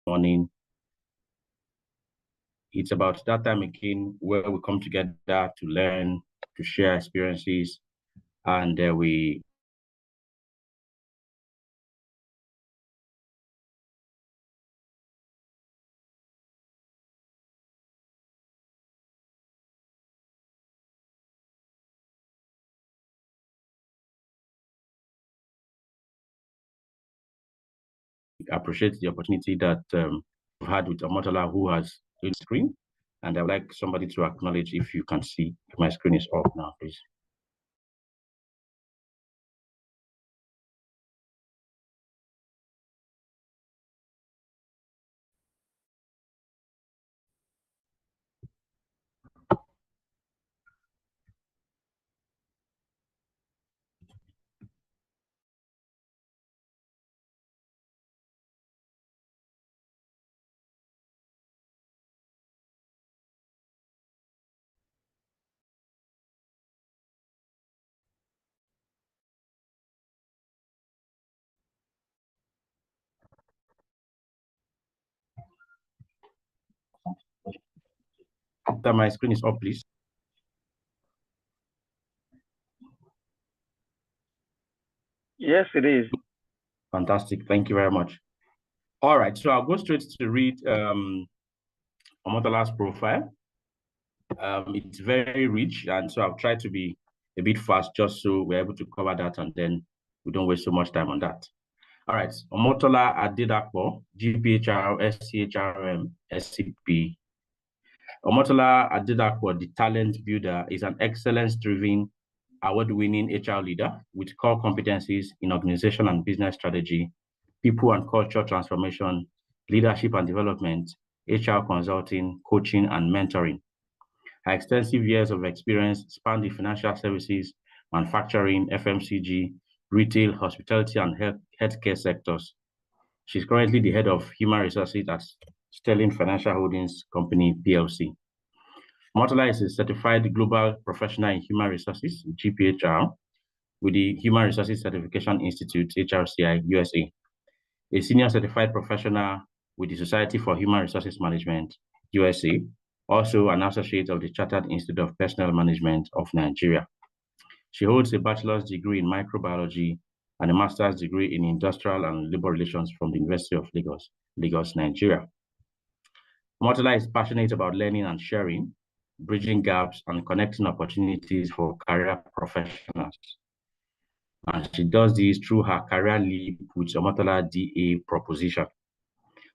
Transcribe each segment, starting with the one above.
morning. It's about that time again where we come together to learn, to share experiences, and we appreciate the opportunity that we've had with Omotola, who has the screen. And I would like somebody to acknowledge if you can see if my screen is up now, please. That my screen is up, please. Yes, it is. Fantastic. Thank you very much. All right, so I'll go straight to read Omotola's profile. It's very rich, and so I'll try to be a bit fast just so we're able to cover that and then we don't waste so much time on that. All right, Omotola-Adedapo, GPHR, SCHRM, SCP. Omotola-Adedapo, the talent builder, is an excellence-driven, award-winning HR leader with core competencies in organization and business strategy, people and culture transformation, leadership and development, HR consulting, coaching, and mentoring. Her extensive years of experience span the financial services, manufacturing, FMCG, retail, hospitality, and healthcare sectors. She's currently the head of human resources at Sterling Financial Holdings Company, PLC. Omotola is a certified global professional in human resources, GPHR, with the Human Resources Certification Institute, HRCI, USA. A senior certified professional with the Society for Human Resources Management, USA, also an associate of the Chartered Institute of Personnel Management of Nigeria. She holds a bachelor's degree in microbiology and a master's degree in industrial and labor relations from the University of Lagos, Nigeria. Omotola is passionate about learning and sharing, bridging gaps, and connecting opportunities for career professionals. And she does this through her career leap with Omotola DA proposition.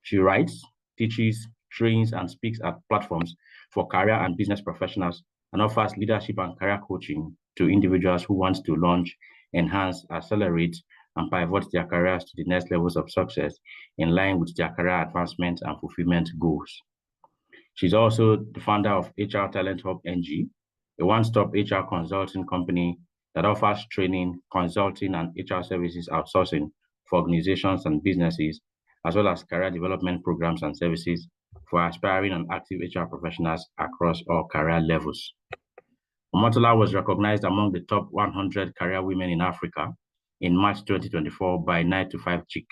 She writes, teaches, trains, and speaks at platforms for career and business professionals and offers leadership and career coaching to individuals who want to launch, enhance, accelerate, and pivot their careers to the next levels of success in line with their career advancement and fulfillment goals. She's also the founder of HR Talent Hub NG, a one-stop HR consulting company that offers training, consulting, and HR services outsourcing for organizations and businesses, as well as career development programs and services for aspiring and active HR professionals across all career levels. Omotola was recognized among the top 100 career women in Africa in March 2024 by 9to5 Chick.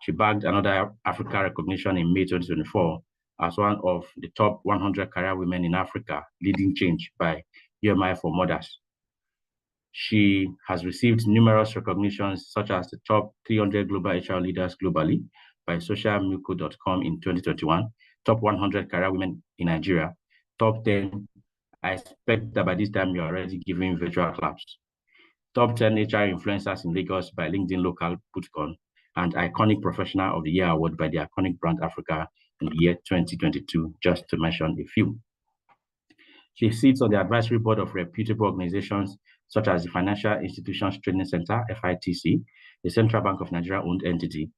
She bagged another Africa recognition in May 2024 as one of the top 100 career women in Africa, leading change by UMI for Mothers. She has received numerous recognitions, such as the top 300 global HR leaders globally by socialmilko.com in 2021, top 100 career women in Nigeria, top 10. I expect that by this time you're already giving virtual claps. Top 10 HR influencers in Lagos by LinkedIn Local Putcon, and Iconic Professional of the Year award by the Iconic Brand Africa in the year 2022, just to mention a few. She sits on the advisory board of reputable organizations such as the Financial Institutions Training Center, FITC, the Central Bank of Nigeria-owned entity,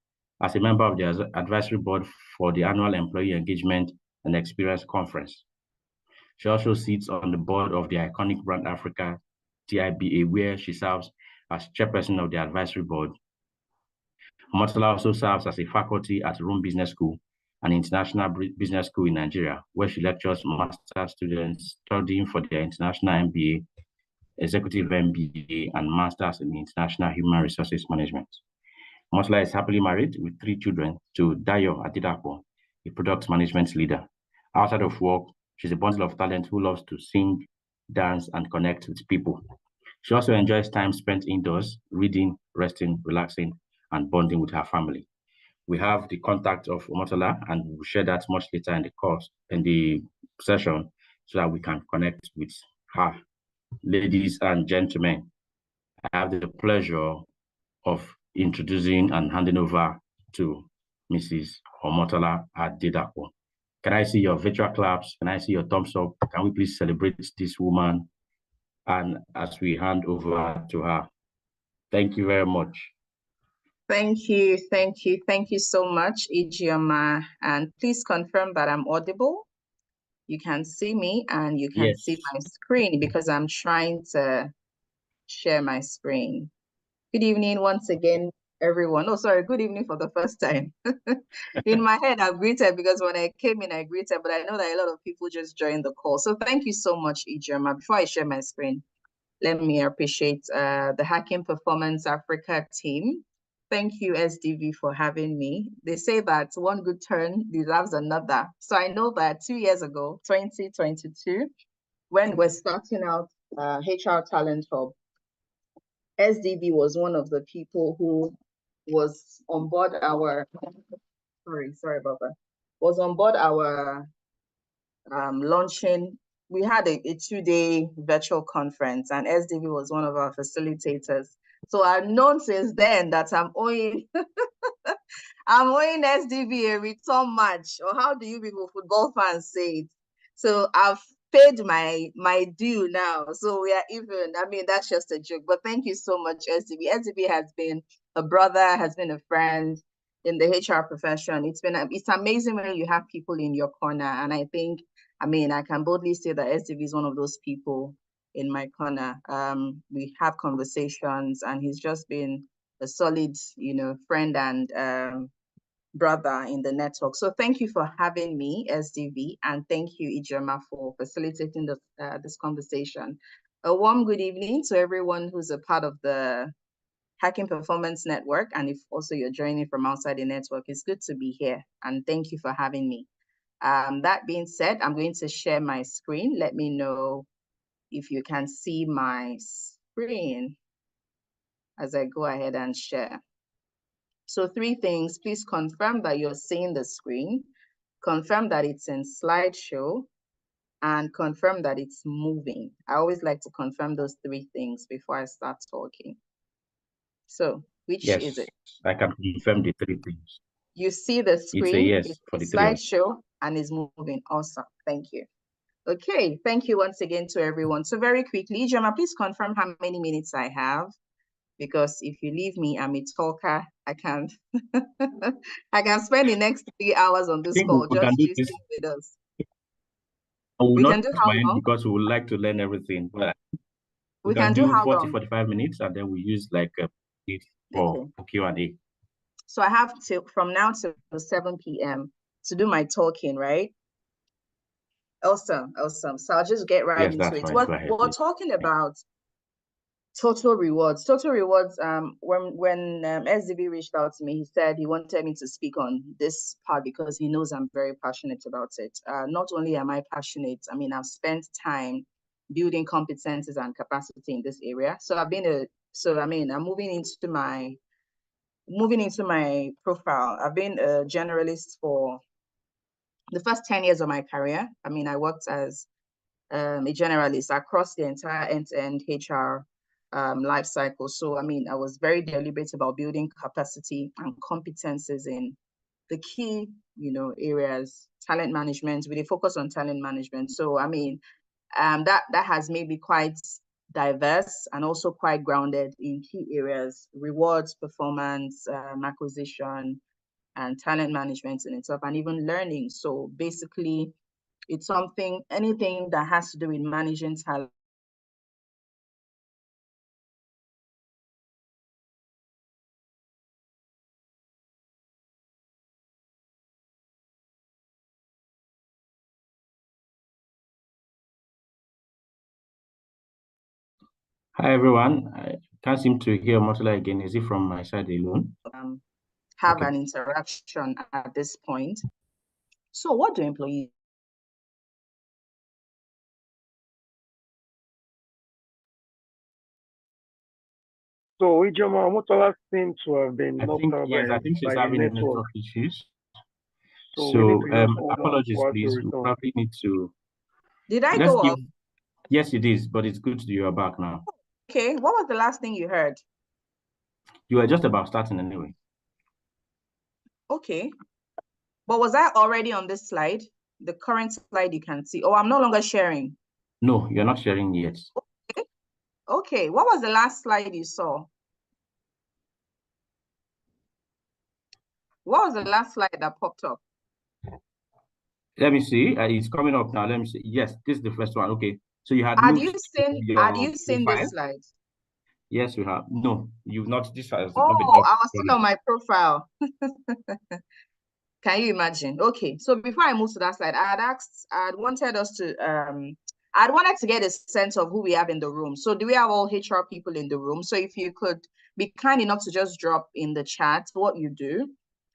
as a member of the advisory board for the annual Employee Engagement and Experience Conference. She also sits on the board of the Iconic Brand Africa, TIBA, where she serves as chairperson of the advisory board. Omotola also serves as a faculty at Rome Business School, an international business school in Nigeria, where she lectures master's students studying for their international MBA, executive MBA, and masters in international human resources management. Omotola is happily married with 3 children to Dayo-Adedapo, a product management leader. Outside of work, she's a bundle of talent who loves to sing, dance, and connect with people. She also enjoys time spent indoors, reading, resting, relaxing, and bonding with her family. We have the contact of Omotola, and we'll share that much later in the course, in the session, so that we can connect with her. Ladies and gentlemen, I have the pleasure of introducing and handing over to Mrs. Omotola Adedapo. Can I see your virtual claps? Can I see your thumbs up? Can we please celebrate this woman? And as we hand over to her, thank you very much. Thank you, thank you, thank you so much, Ijeoma. And please confirm that I'm audible. You can see me and you can see my screen because I'm trying to share my screen. Good evening once again, everyone. Oh, sorry, good evening for the first time. In my head, I've greeted because when I came in, I greeted, but I know that a lot of people just joined the call. So thank you so much, Ijeoma. Before I share my screen, let me appreciate the Hacking Performance Africa team. Thank you, SDV, for having me. They say that one good turn deserves another. So I know that 2 years ago, 2022, when we're starting out HR Talent Hub, SDV was one of the people who was on board our, sorry about that, was on board our launching. We had a 2-day virtual conference and SDV was one of our facilitators. So I've known since then that I'm owing SDV a return match, or how do you people football fans say it? So I've paid my due now. So we are even. I mean, that's just a joke. But thank you so much, SDV. SDV has been a brother, has been a friend in the HR profession. It's amazing when you have people in your corner. And I think, I mean, I can boldly say that SDV is one of those people in my corner. We have conversations and he's just been a solid, friend and brother in the network. So thank you for having me, SDV, and thank you, Ijeoma, for facilitating this conversation. A warm good evening to everyone who's a part of the Hacking Performance Network, and if also you're joining from outside the network, it's good to be here, and thank you for having me. That being said, I'm going to share my screen. Let me know if you can see my screen as I go ahead and share. So 3 things, please confirm that you're seeing the screen, confirm that it's in slideshow, and confirm that it's moving. I always like to confirm those 3 things before I start talking. So which is it? I can confirm the 3 things. You see the screen, it's a yes for the slideshow, and is moving. Awesome, thank you. Okay, thank you once again to everyone. So very quickly, Ijeoma, please confirm how many minutes I have. Because if you leave me, I'm a talker. I can spend the next 3 hours on this call. Just you stay with us. We can do how long? Because we would like to learn everything. But we can do how 40, long? 45 minutes, and then we use like a for Q&A. So I have from now to 7 p.m. to do my talking, right? Awesome. So I'll just get right into it. We're talking about total rewards. When SDB reached out to me, he said he wanted me to speak on this part because he knows I'm very passionate about it. Not only am I passionate, I mean, I've spent time building competences and capacity in this area. So I'm moving into my profile. I've been a generalist for the first 10 years of my career. I mean, I worked as a generalist across the entire end-to-end HR life cycle. So, I mean, I was very deliberate about building capacity and competences in the key, areas, talent management, with a focus on talent management. So, I mean, that has made me quite diverse and also quite grounded in key areas: rewards, performance, acquisition, and talent management in itself, and even learning. So basically, it's anything that has to do with managing talent. Hi, everyone. I can't seem to hear Omotola again. Is it from my side alone? have Okay. an interaction at this point. So what do employees? So Ijoma Motola seems to have been I knocked think, out yes, I think she's by the having network. network issues. So we need So, to just hold on apologies, for her to please. We return. probably need to, Did I let's go give, off? yes, it is, but it's good you are back now. Okay, what was the last thing you heard? You were just about starting anyway. Okay, but was I already on this slide? The current slide you can see. Oh, I'm no longer sharing. No, you're not sharing yet. Okay, okay. What was the last slide you saw? What was the last slide that popped up? Let me see. It's coming up now. Let me see. Yes, this is the first one. Okay. So you had Had moved you to seen your this profile. slide? Yes, you have. No, you've not. This has not been Oh, up. I was still on my profile. Can you imagine? Okay, so before I move to that slide, I'd wanted us to I'd wanted to get a sense of who we have in the room. So do we have all HR people in the room? So if you could be kind enough to just drop in the chat what you do.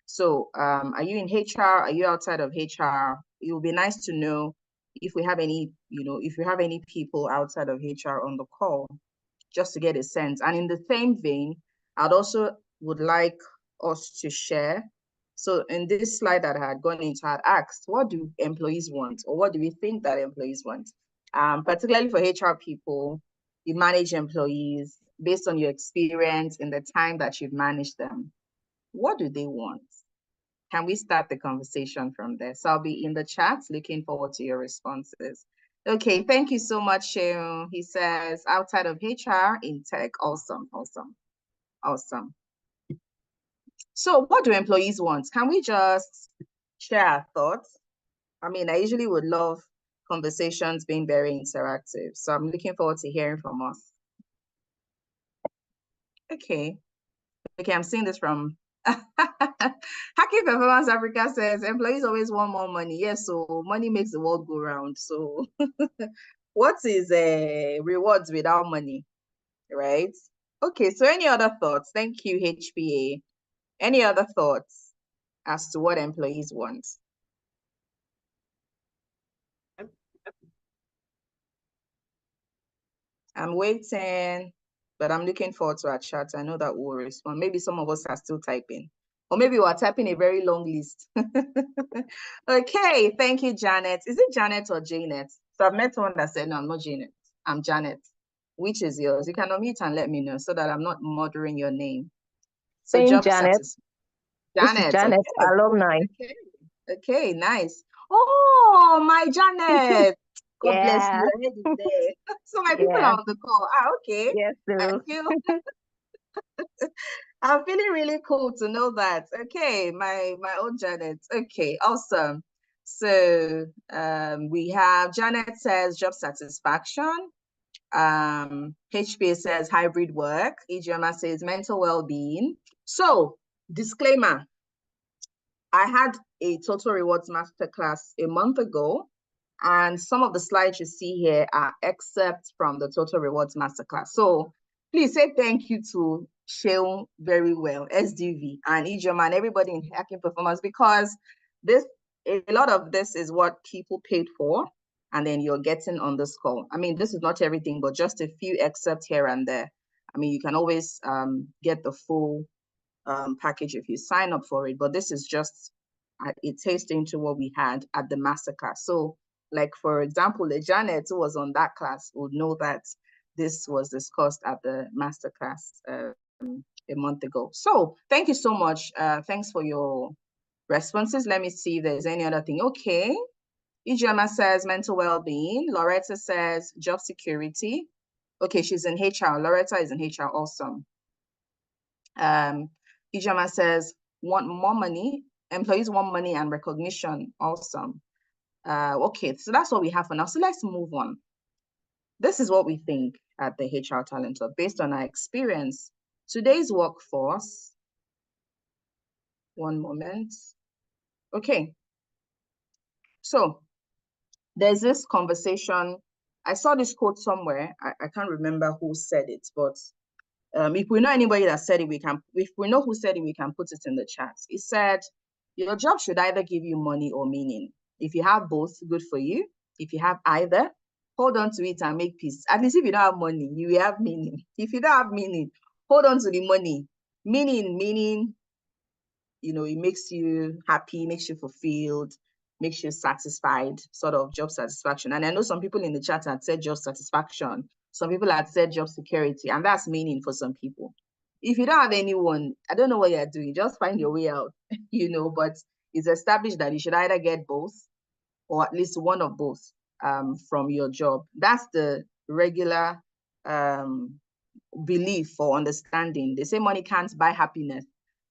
So are you in HR? Are you outside of HR? It would be nice to know if we have any, if you have any people outside of HR on the call, just to get a sense. And in the same vein, I'd also would like us to share. So in this slide that I had gone into, I had asked, what do employees want? Or what do we think that employees want? Particularly for HR people, you manage employees based on your experience in the time that you've managed them. What do they want? Can we start the conversation from there? So I'll be in the chat, looking forward to your responses. Okay, thank you so much, Sheung. He says, outside of HR, in tech, awesome, awesome, awesome. So what do employees want? Can we just share our thoughts? I mean, I usually would love conversations being very interactive. So I'm looking forward to hearing from us. Okay, I'm seeing this from Hacking Performance Africa says employees always want more money. Yes, so money makes the world go round. So what is rewards without money, right? Okay, so any other thoughts? Thank you, HPA. Any other thoughts as to what employees want? I'm waiting, but I'm looking forward to our chat. I know that we'll respond. Maybe some of us are still typing, or maybe we're typing a very long list. Okay, thank you, Janet. Is it Janet or Janet? So I've met someone that said, no, I'm not Janet. I'm Janet. Which is yours? You can unmute and let me know so that I'm not murdering your name. So Same job Janet. This is Janet, Janet, okay. alumni. Okay. Okay, nice. Oh, my Janet. God bless you. Yeah. I heard it there. So my people Yeah. are on the call. Okay. Yes, Thank sir. you. I'm feeling really cool to know that. Okay, my own Janet. Okay, awesome. So we have Janet says job satisfaction. HPA says hybrid work. Ijoma says mental well-being. So disclaimer, I had a Total Rewards Masterclass a month ago, and some of the slides you see here are excerpts from the Total Rewards Masterclass. So please say thank you to Sheung very well, SDV, and Ijoma, and everybody in Hacking Performance, because a lot of this is what people paid for, and then you're getting on this call. I mean, this is not everything, but just a few excerpts here and there. I mean, you can always get the full package if you sign up for it, but this is just a taste into what we had at the masterclass. So like, for example, Janet who was on that class would know that this was discussed at the masterclass a month ago. So thank you so much. Thanks for your responses. Let me see if there's any other thing. Okay. Ijoma says mental well-being. Loretta says job security. Okay, she's in HR. Loretta is in HR. Awesome. Ijoma says, want more money. Employees want money and recognition. Awesome. Okay, so that's what we have for now. So let's move on. This is what we think at the HR Talent Hub based on our experience. Today's workforce. One moment. Okay. So there's this conversation. I saw this quote somewhere. I can't remember who said it, but If we know anybody that said it, if we know who said it, we can put it in the chat. It said, your job should either give you money or meaning. If you have both, good for you. If you have either, hold on to it and make peace. At least if you don't have money, you will have meaning. If you don't have meaning, hold on to the money. Meaning, it makes you happy, makes you fulfilled, makes you satisfied, sort of job satisfaction. And I know some people in the chat had said job satisfaction. Some people had said job security, and that's meaning for some people. If you don't have anyone, I don't know what you're doing, just find your way out, but it's established that you should either get both or at least one of both from your job. That's the regular belief or understanding. They say money can't buy happiness,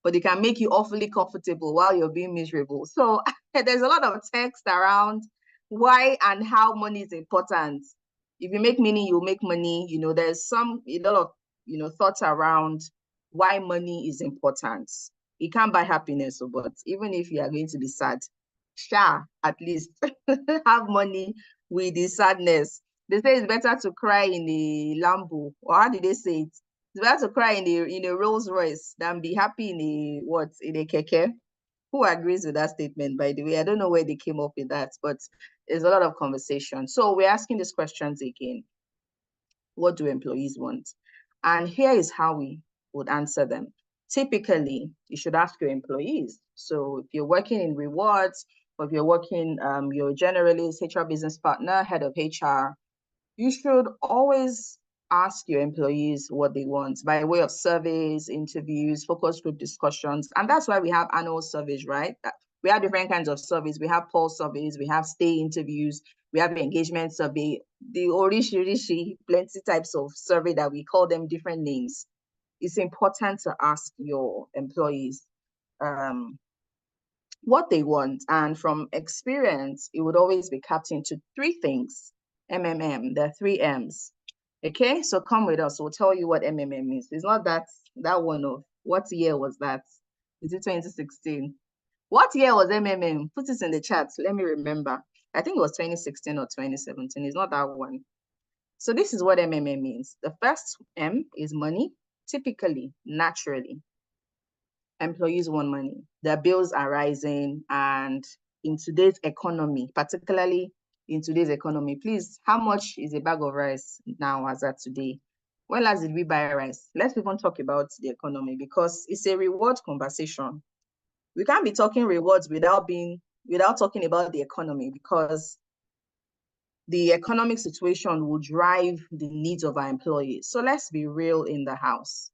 but it can make you awfully comfortable while you're being miserable. So there's a lot of text around why and how money is important. If you make money, you'll make money. There's a lot of thoughts around why money is important. It can't buy happiness, but even if you are going to be sad, at least have money with the sadness. They say it's better to cry in a Lambo, or how did they say it? It's better to cry in a Rolls Royce than be happy in a keke. Who agrees with that statement, by the way? I don't know where they came up with that, but there's a lot of conversation. So we're asking these questions again. What do employees want? And here is how we would answer them. Typically, you should ask your employees. So if you're working in rewards, or if you're working, you're a generalist, HR business partner, head of HR, you should always ask your employees what they want by way of surveys, interviews, focus group discussions. And that's why we have annual surveys, right? We have different kinds of surveys. We have pulse surveys, we have stay interviews, we have engagement survey, the orishi, plenty types of survey that we call them different names. It's important to ask your employees what they want. And from experience, it would always be capped into three things. MMM, the three M's. Okay, so come with us. We'll tell you what MMM means. It's not that one of what year was that? Is it 2016? What year was MMM? Put it in the chat. Let me remember. I think it was 2016 or 2017. It's not that one. So this is what MMM means. The first M is money. Typically, naturally, employees want money. Their bills are rising, and in today's economy, particularly in today's economy, please, how much is a bag of rice now as at today? When last did we buy rice? Let's even talk about the economy, because it's a reward conversation. We can't be talking rewards without talking about the economy, because the economic situation will drive the needs of our employees. So let's be real in the house.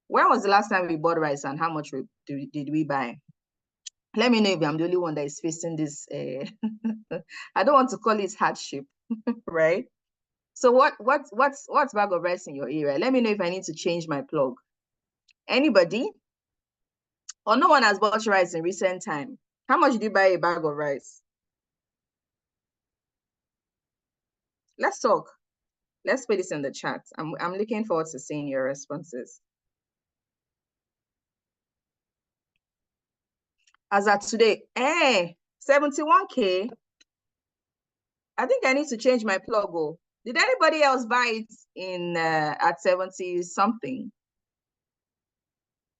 When was the last time we bought rice, and how much did we buy? Let me know if I'm the only one that is facing this. I don't want to call it hardship, right? So what's bag of rice in your area? Let me know if I need to change my plug. Anybody? Or no one has bought rice in recent time? How much did you buy a bag of rice? Let's talk. Let's put this in the chat. I'm looking forward to seeing your responses. As at today, 71K. I think I need to change my plug. Oh, did anybody else buy it in at 70 something?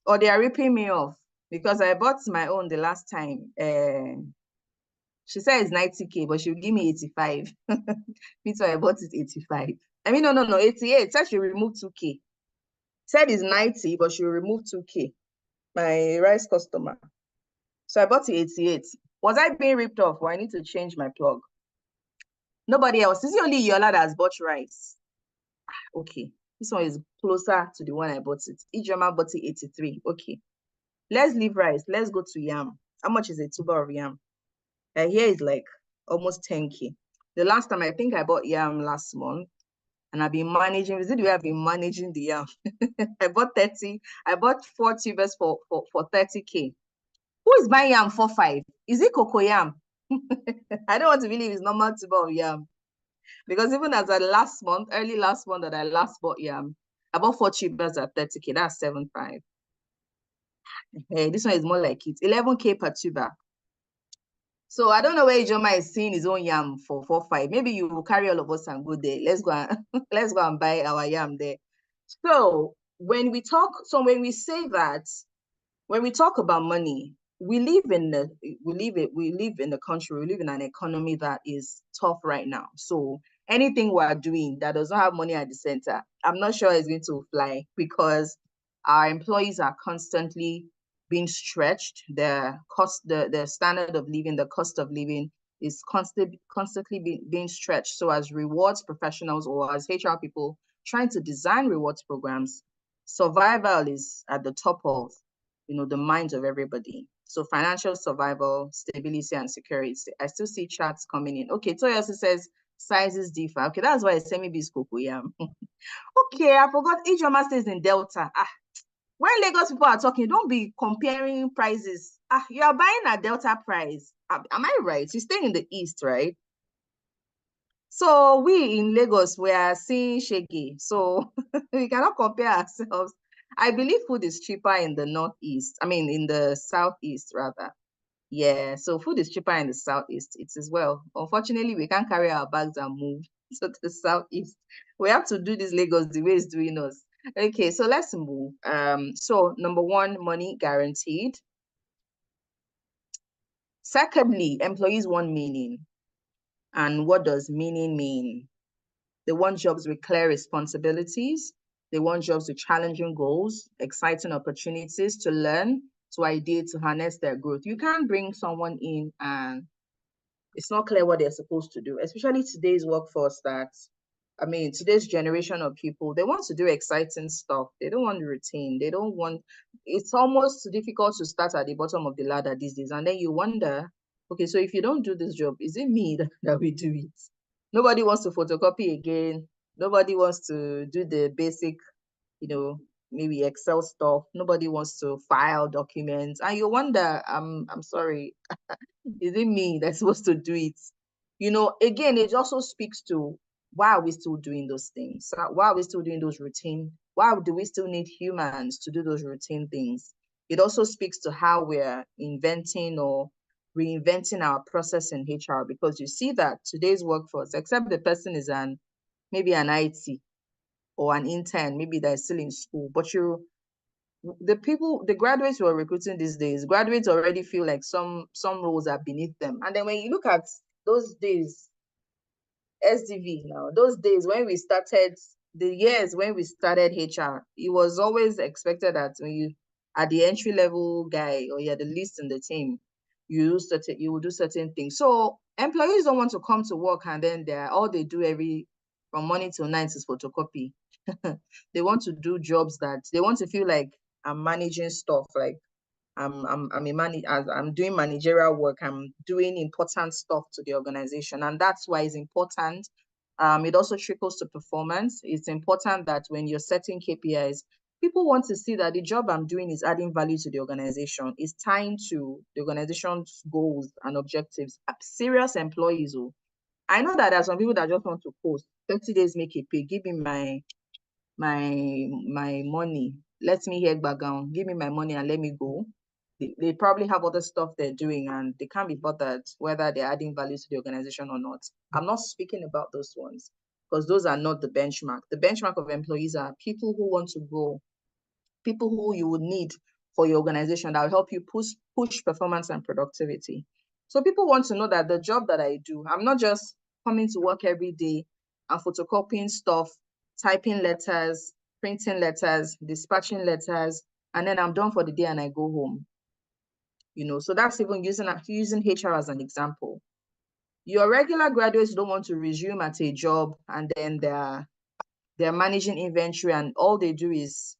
Or they are ripping me off because I bought my own the last time. She said it's 90K, but she'll give me 85. Me too, I bought it 85. I mean, no, 88. Said she removed 2K. Said it's 90, but she'll remove 2K. My rice customer. So I bought it 88. Was I being ripped off, or I need to change my plug? Nobody else. This is only Yola that has bought rice. Okay. This one is closer to the one I bought it. Ijoma bought it 83. Okay. Let's leave rice. Let's go to yam. How much is a tuber of yam? Here is like almost 10K. The last time I think I bought yam last month, and I've been managing. Is it the way I've been managing the yam? I bought 30. I bought 4 tubers for 30K. Who is buying yam for 5? Is it cocoa yam? I don't want to believe it's normal tuber of yam. Because even as early last month that I last bought yam, I bought 4 tubers at 30K. That's 7.5. Hey, this one is more like it. 11K per tuber. So I don't know where Ijoma is seeing his own yam for 4.5. Maybe you will carry all of us and go there. Let's go and buy our yam there. So when we talk, when we say that, when we talk about money, we live in a country, we live in an economy that is tough right now. So anything we are doing that does not have money at the center, I'm not sure it's going to fly, because our employees are constantly being stretched. The standard of living, the cost of living is constantly being stretched. So as rewards professionals or as HR people trying to design rewards programs, survival is at the top of the minds of everybody. So financial survival, stability, and security. I still see chats coming in. Okay, Toyosi says sizes differ. Okay, that's why I semi bis cocoyam. Okay, I forgot Ijoma stays in Delta. When Lagos people are talking, don't be comparing prices. You are buying a Delta price. Am I right? You stay in the East, right? So we in Lagos, we are seeing shaggy. So we cannot compare ourselves. I believe food is cheaper in the Northeast. I mean, in the Southeast, rather. Yeah, so food is cheaper in the Southeast. It's as well. Unfortunately, we can't carry our bags and move to the Southeast. We have to do this Lagos the way it's doing us. Okay, so let's move. So number one, money guaranteed. Secondly, employees want meaning. And what does meaning mean? They want jobs with clear responsibilities. They want jobs with challenging goals, exciting opportunities to learn, to ideate, to harness their growth. You can't bring someone in and it's not clear what they're supposed to do, especially today's workforce today's generation of people, they want to do exciting stuff. They don't want routine. It's almost difficult to start at the bottom of the ladder these days. And then you wonder, okay, so if you don't do this job, is it me that will do it? Nobody wants to photocopy again. Nobody wants to do the basic, maybe Excel stuff. Nobody wants to file documents. And you wonder, I'm sorry, is it me that's supposed to do it? Again, it also speaks to why are we still doing those things? Why are we still doing those routine? Why do we still need humans to do those routine things? It also speaks to how we're inventing or reinventing our process in HR, because you see that today's workforce, except the person is maybe an IT or an intern, maybe they're still in school, but the graduates who are recruiting these days, graduates already feel like some roles are beneath them. And then when you look at those days, SDV now, those days when we started, the years when we started HR, it was always expected that when you are the entry level guy or you're the least in the team, you will do certain things. So employees don't want to come to work and then all they do from morning till night is photocopy. They want to do jobs that they want to feel like I'm managing stuff, like I'm doing managerial work. I'm doing important stuff to the organization, and that's why it's important. It also trickles to performance. It's important that when you're setting KPIs, people want to see that the job I'm doing is adding value to the organization, is tying to the organization's goals and objectives. Serious employees. Oh, I know that there are some people that just want to post 30 days, make a pay, give me my money. Let me hear background, give me my money and let me go. They probably have other stuff they're doing and they can't be bothered whether they're adding value to the organization or not. I'm not speaking about those ones because those are not the benchmark. The benchmark of employees are people who want to grow, people who you would need for your organization that will help you push performance and productivity. So people want to know that the job that I do, I'm not just coming to work every day and photocopying stuff, typing letters, printing letters, dispatching letters, and then I'm done for the day and I go home. So that's even using HR as an example. Your regular graduates don't want to resume at a job and then they're managing inventory and all they do is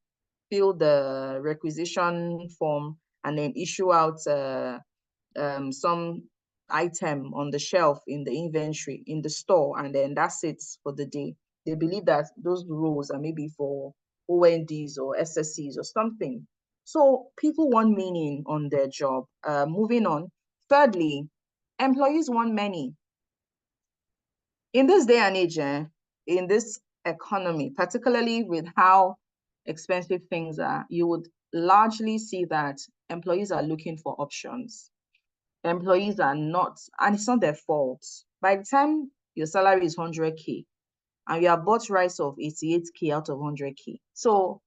fill the requisition form and then issue out some item on the shelf in the inventory in the store, and then that's it for the day. They believe that those roles are maybe for ONDs or SSCs or something. So people want meaning on their job. Moving on. Thirdly, employees want money. In this day and age, in this economy, particularly with how expensive things are, you would largely see that employees are looking for options. Employees are not, and it's not their fault. By the time your salary is 100K, and you have bought rice of 88K out of 100K. So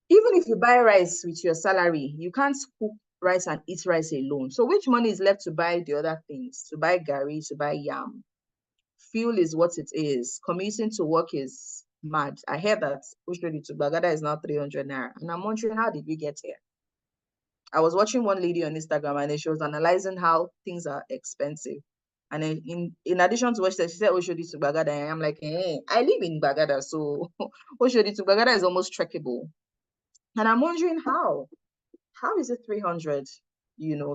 even if you buy rice with your salary, you can't cook rice and eat rice alone. So which money is left to buy the other things? To buy gari, to buy yam. Fuel is what it is. Commuting to work is mad. I heard that Ushodi to Bagada is now 300 naira. And I'm wondering, how did we get here? I was watching one lady on Instagram and she was analyzing how things are expensive. And then in addition to what she said Oshodi to Bagada. And I'm like, I live in Bagada, so Oshodi to Bagada is almost trekkable. And I'm wondering how is it 300?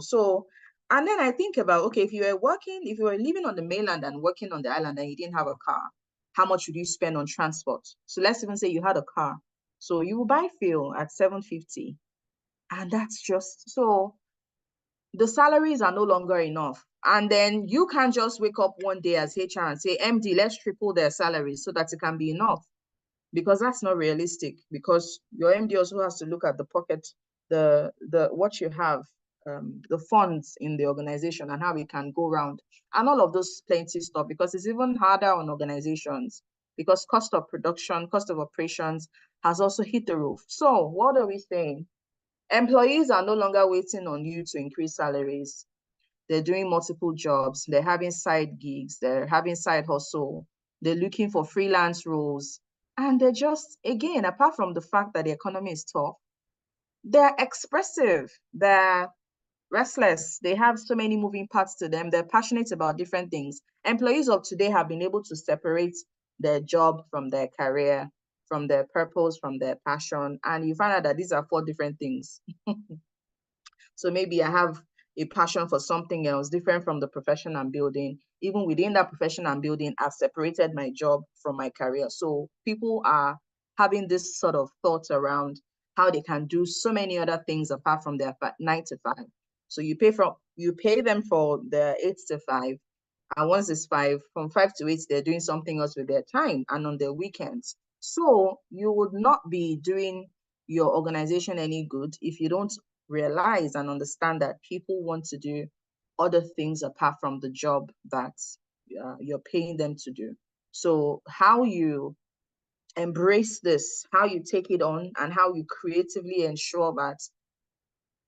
So, and then I think about, okay, if you were living on the mainland and working on the island and you didn't have a car, how much would you spend on transport? So let's even say you had a car. So you will buy fuel at 750. And that's just, so the salaries are no longer enough. And then you can't just wake up one day as HR and say, MD, let's triple their salaries so that it can be enough. Because that's not realistic, because your MD also has to look at the pocket, the what you have, the funds in the organization and how it can go around and all of those plenty stuff, because it's even harder on organizations because cost of production, cost of operations has also hit the roof. So what are we saying? Employees are no longer waiting on you to increase salaries. They're doing multiple jobs. They're having side gigs. They're having side hustle. They're looking for freelance roles. And they're just, again, apart from the fact that the economy is tough, they're expressive. They're restless. They have so many moving parts to them. They're passionate about different things. Employees of today have been able to separate their job from their career, from their purpose, from their passion. And you find out that these are 4 different things. So maybe I have a passion for something else different from the profession I'm building. Even within that profession I'm building, I've separated my job from my career. So people are having this sort of thoughts around how they can do so many other things apart from their 9 to 5. So you pay them for the 8 to 5. And once it's 5, from 5 to 8, they're doing something else with their time and on their weekends. So you would not be doing your organization any good if you don't realize and understand that people want to do other things apart from the job that you're paying them to do. So how you embrace this, how you take it on, and how you creatively ensure that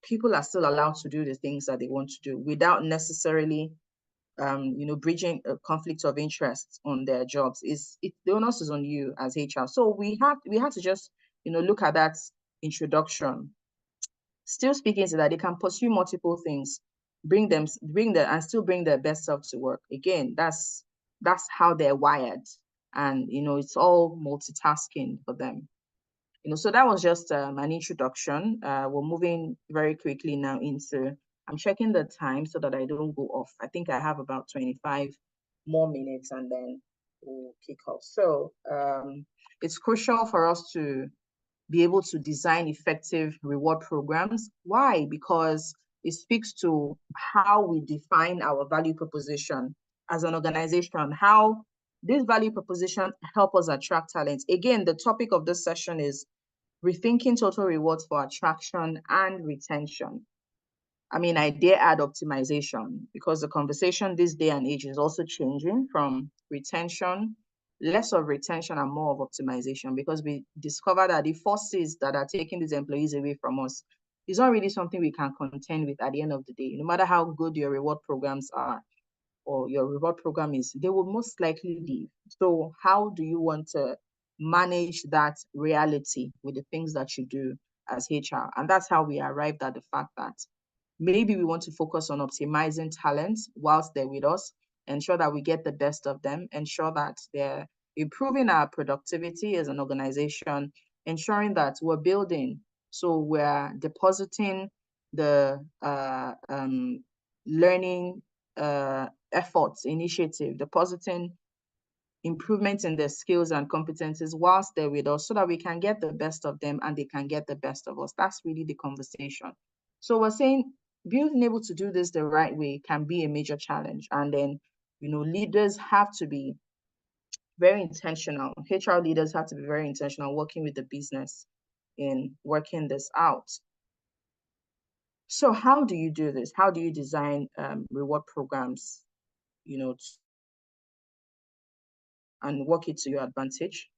people are still allowed to do the things that they want to do without necessarily bridging a conflict of interest on their jobs, the onus is on you as HR. So we had to just look at that introduction. Still speaking to that, they can pursue multiple things, bring them and still bring their best self to work. Again, that's how they're wired, and it's all multitasking for them. So that was just an introduction. We're moving very quickly now into, I'm checking the time so that I don't go off. I think I have about 25 more minutes and then we'll kick off. So it's crucial for us to be able to design effective reward programs. Why? Because it speaks to how we define our value proposition as an organization, how this value proposition help us attract talent. Again, the topic of this session is rethinking total rewards for attraction and retention. I mean, I dare add optimization, because the conversation this day and age is also changing from retention, less of retention and more of optimization, because we discovered that the forces that are taking these employees away from us is not really something we can contend with at the end of the day. No matter how good your reward programs are or your reward program is, they will most likely leave. So how do you want to manage that reality with the things that you do as HR? And that's how we arrived at the fact that maybe we want to focus on optimizing talents whilst they're with us, ensure that we get the best of them, ensure that they're improving our productivity as an organization, ensuring that we're building. So we're depositing the learning efforts, initiative, depositing improvements in their skills and competencies whilst they're with us so that we can get the best of them and they can get the best of us. That's really the conversation. So we're saying being able to do this the right way can be a major challenge. And then, leaders have to be very intentional. HR leaders have to be very intentional working with the business in working this out. So how do you do this? How do you design reward programs, and work it to your advantage.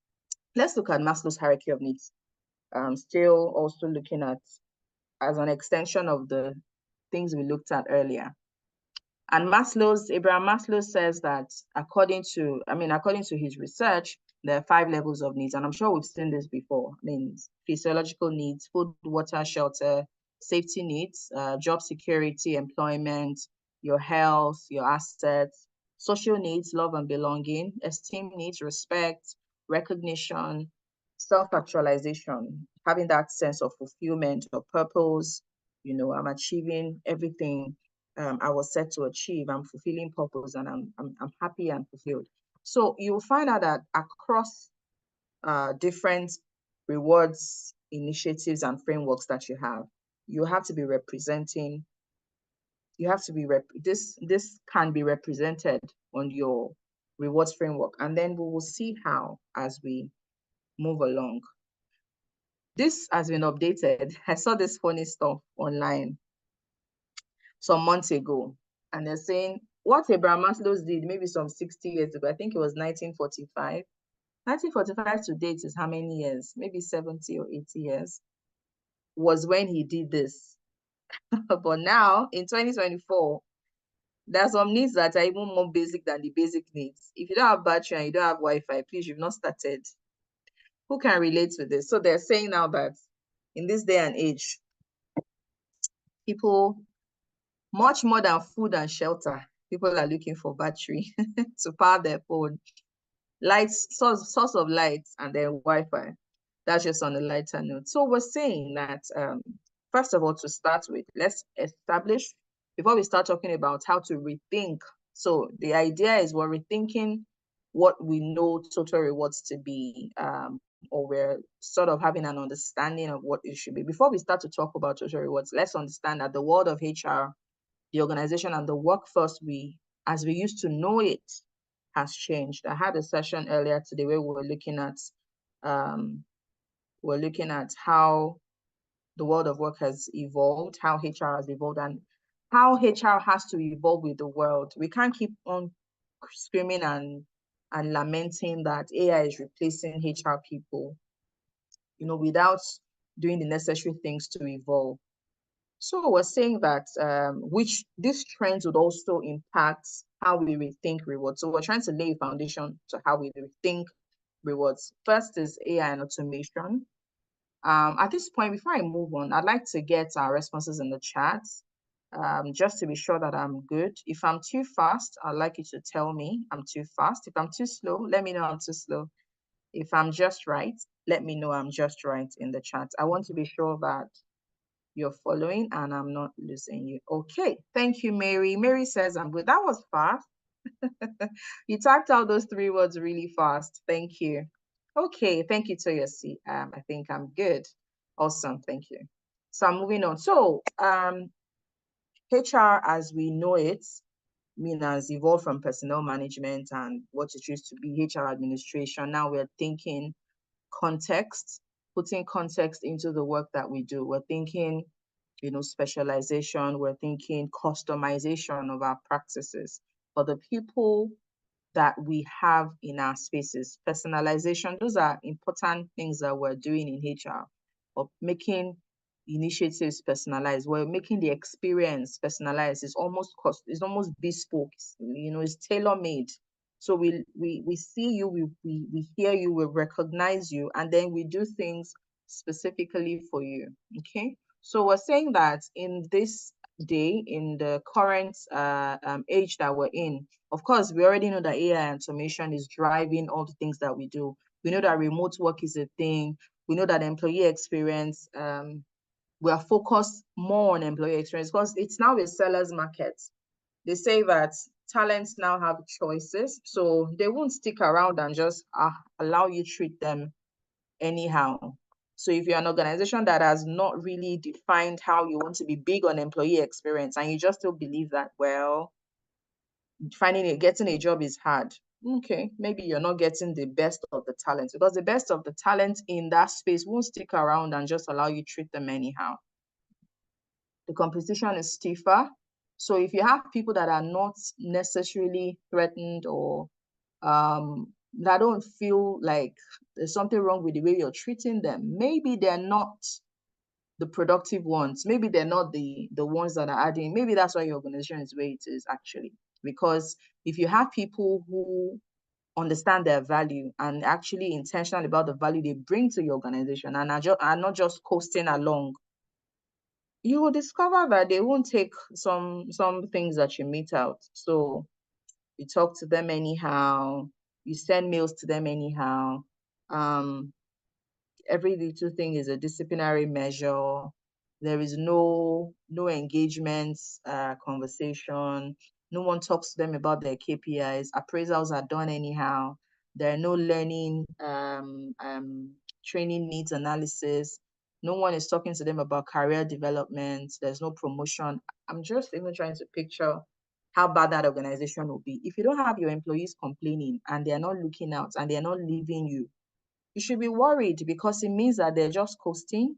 Let's look at Maslow's hierarchy of needs. Still also looking at as an extension of the things we looked at earlier. And Abraham Maslow says that according to his research, there are 5 levels of needs. And I'm sure we've seen this before. I mean, physiological needs, food, water, shelter, safety needs, job security, employment, your health, your assets, social needs, love and belonging, esteem needs, respect, recognition, self-actualization, having that sense of fulfillment or purpose. I'm achieving everything I was set to achieve. I'm fulfilling purpose, and I'm happy and fulfilled. So you'll find out that across different rewards, initiatives, and frameworks that you have to be representing. This can be represented on your rewards framework, and then we will see how as we move along. This has been updated. I saw this funny stuff online some months ago, and they're saying what Abraham Maslow did maybe some 60 years ago. I think it was 1945. 1945 to date is how many years? Maybe 70 or 80 years was when he did this. But now in 2024, there are some needs that are even more basic than the basic needs. If you don't have battery and you don't have Wi-Fi, please, you've not started. Who can relate to this? So they're saying now that in this day and age, people, much more than food and shelter, people are looking for battery to power their phone, lights, source of lights, and then Wi-Fi. That's just on a lighter note. So we're saying that, first of all, to start with, let's establish, before we start talking about how to rethink. So the idea is we're rethinking what we know total rewards to be, or we're sort of having an understanding of what it should be. Before we start to talk about total rewards, let's understand that the world of HR, the organization and the workforce as we used to know it, has changed. I had a session earlier today where we were looking at how the world of work has evolved, how HR has evolved, and how HR has to evolve with the world. We can't keep on screaming and lamenting that AI is replacing HR people, without doing the necessary things to evolve. So we're saying that which these trends would also impact how we rethink rewards. So we're trying to lay a foundation to how we rethink rewards. First is AI and automation. At this point, before I move on, I'd like to get our responses in the chat, just to be sure that I'm good. If I'm too fast, I'd like you to tell me I'm too fast. If I'm too slow, let me know I'm too slow. If I'm just right, let me know I'm just right in the chat. I want to be sure that you're following and I'm not losing you. Okay, thank you, Mary. Mary says I'm good. That was fast. You typed out those 3 words really fast. Thank you. Okay, thank you, Toyosi. I think I'm good. Awesome, thank you. So I'm moving on. So HR as we know it, has evolved from personnel management and what it used to be HR administration. Now we're thinking context, putting context into the work that we do. We're thinking, specialization. We're thinking customization of our practices for the people that we have in our spaces. Personalization, those are important things that we're doing in HR, or making initiatives personalized. We're making the experience personalized. It's almost bespoke. It's tailor-made. So we see you, we hear you, we recognize you, and then we do things specifically for you. Okay. So we're saying that in this day, in the current age that we're in, of course, we already know that AI and automation is driving all the things that we do. We know that remote work is a thing. We know that employee experience, we are focused more on employee experience because it's now a seller's market. They say that talents now have choices, so they won't stick around and just allow you treat them anyhow. So if you're an organization that has not really defined how you want to be big on employee experience and you just still believe that, well, getting a job is hard. Okay, maybe you're not getting the best of the talent, because the best of the talent in that space won't stick around and just allow you treat them anyhow. The competition is stiffer. So if you have people that are not necessarily threatened or that don't feel like there's something wrong with the way you're treating them. Maybe they're not the productive ones. Maybe they're not the ones that are adding. Maybe that's why your organization is where it is actually. Because if you have people who understand their value and actually intentional about the value they bring to your organization and are not just coasting along, you will discover that they won't take some things that you meet out. So you talk to them anyhow, you send mails to them anyhow. Every little thing is a disciplinary measure. There is no engagement conversation. No one talks to them about their KPIs. Appraisals are done anyhow. There are no learning, training needs analysis. No one is talking to them about career development. There's no promotion. I'm just even trying to picture how bad that organization will be. If you don't have your employees complaining and they're not looking out and they're not leaving you, you should be worried because it means that they're just coasting.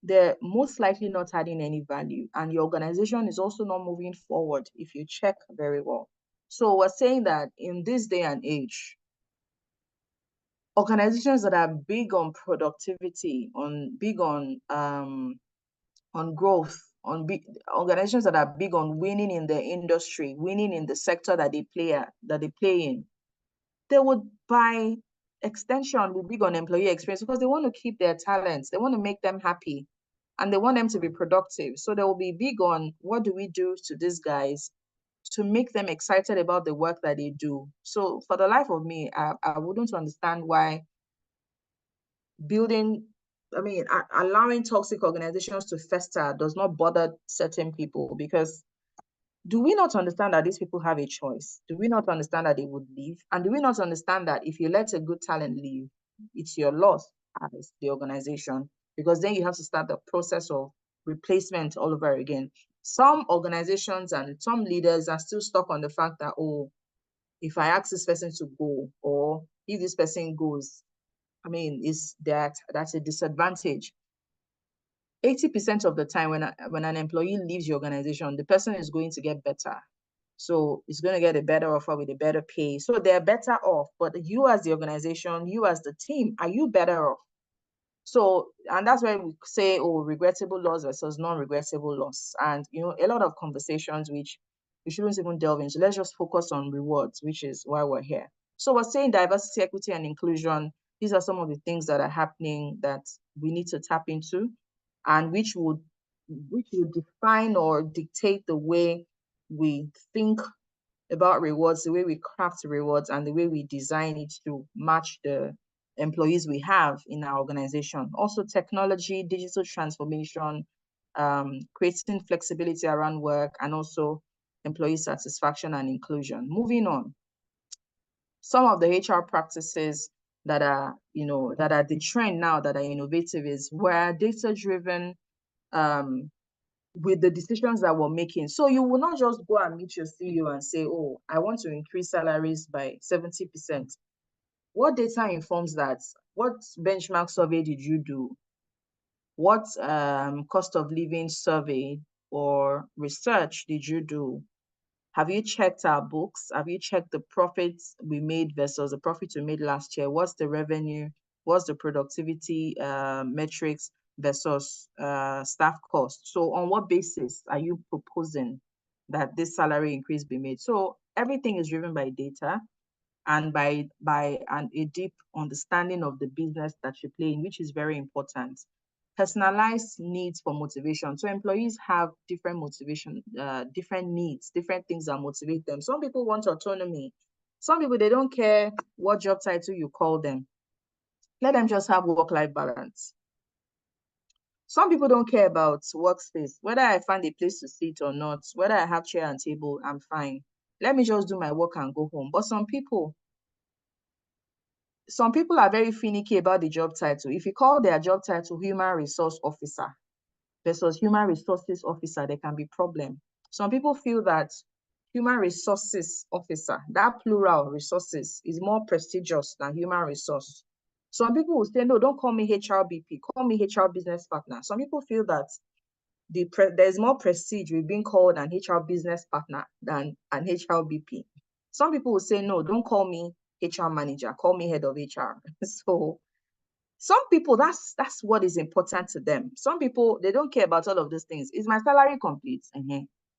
They're most likely not adding any value, and your organization is also not moving forward if you check very well. So we're saying that in this day and age, organizations that are big on productivity, big on growth, organizations that are big on winning in the industry, winning in the sector that they play in, they would, by extension, be big on employee experience because they want to keep their talents, they want to make them happy, and they want them to be productive. So they will be big on what do we do to these guys to make them excited about the work that they do. So for the life of me, I wouldn't understand why allowing toxic organizations to fester does not bother certain people, because do we not understand that these people have a choice? Do we not understand that they would leave? And do we not understand that if you let a good talent leave, it's your loss as the organization? Because then you have to start the process of replacement all over again. Some organizations and some leaders are still stuck on the fact that, oh, if I ask this person to go, or if this person goes, that's a disadvantage. 80% of the time when an employee leaves your organization, the person is going to get better. So it's going to get a better offer with a better pay. So they're better off. But you as the organization, you as the team, are you better off? So, and that's why we say, oh, regrettable loss versus non-regrettable loss. And, a lot of conversations which we shouldn't even delve into. Let's just focus on rewards, which is why we're here. So we're saying diversity, equity, and inclusion. These are some of the things that are happening that we need to tap into, and which would define or dictate the way we think about rewards, the way we craft rewards, and the way we design it to match the employees we have in our organization. Also, technology, digital transformation, creating flexibility around work, and also employee satisfaction and inclusion. Moving on, some of the HR practices that are, that are the trend now, that are innovative, is where data-driven with the decisions that we're making. So you will not just go and meet your CEO and say, oh, I want to increase salaries by 70%. What data informs that? What benchmark survey did you do? What cost of living survey or research did you do? Have you checked our books? Have you checked the profits we made versus the profits we made last year? What's the revenue? What's the productivity metrics versus staff cost? So on what basis are you proposing that this salary increase be made? So everything is driven by data and by a deep understanding of the business that you play in, which is very important. Personalized needs for motivation. So employees have different motivation, different needs, different things that motivate them. Some people want autonomy. Some people, they don't care what job title you call them. Let them just have work-life balance. Some people don't care about workspace, whether I find a place to sit or not, whether I have chair and table, I'm fine. Let me just do my work and go home. But some people are very finicky about the job title. If you call their job title human resource officer versus human resources officer, there can be problem. Some people feel that human resources officer, that plural resources, is more prestigious than human resource. Some people will say, no, don't call me HRBP, call me HR business partner. Some people feel that there's more prestige with being called an HR business partner than an HRBP. Some people will say, no, don't call me HR manager, call me head of HR. So some people, that's what is important to them. Some people, they don't care about all of those things. Is my salary complete?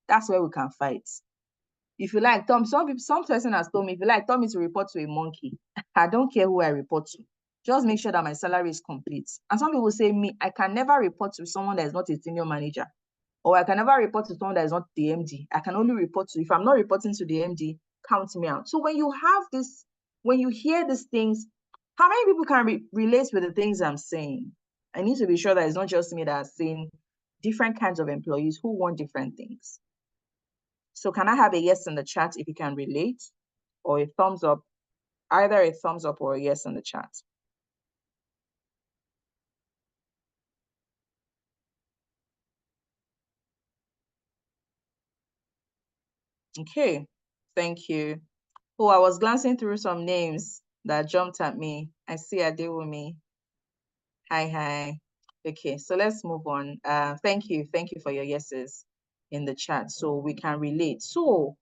That's where we can fight. If you like, Tom, some person has told me, if you like, tell me to report to a monkey. I don't care who I report to. Just make sure that my salary is complete. And some people say, me, I can never report to someone that is not a senior manager. Or I can never report to someone that is not the MD. I can only report to, if I'm not reporting to the MD, count me out. So when you have this, when you hear these things, how many people can relate with the things I'm saying? I need to be sure that it's not just me that has seen different kinds of employees who want different things. So can I have a yes in the chat if you can relate, or a thumbs up, either a thumbs up or a yes in the chat? Okay, thank you. Oh, I was glancing through some names that jumped at me. I see Adewumi. Hi. Okay, so let's move on. Thank you for your yeses in the chat, so we can relate. So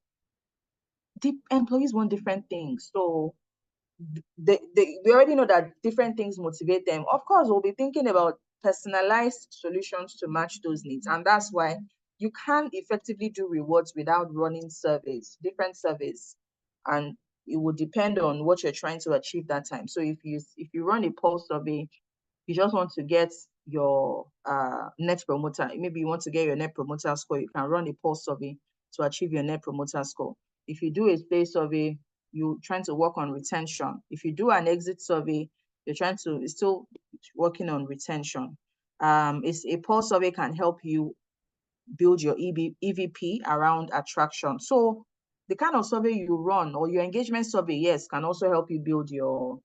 the employees want different things. So we already know that different things motivate them. Of course, we'll be thinking about personalized solutions to match those needs, and that's why you can't effectively do rewards without running surveys, different surveys, and it will depend on what you're trying to achieve that time. So if you run a pulse survey, you just want to get your net promoter, maybe you want to get your net promoter score, you can run a pulse survey to achieve your net promoter score. If you do a stay survey, you're trying to work on retention. If you do an exit survey, you're still working on retention. It's a pulse survey can help you build your EVP around attraction. So the kind of survey you run, or your engagement survey, yes, can also help you build your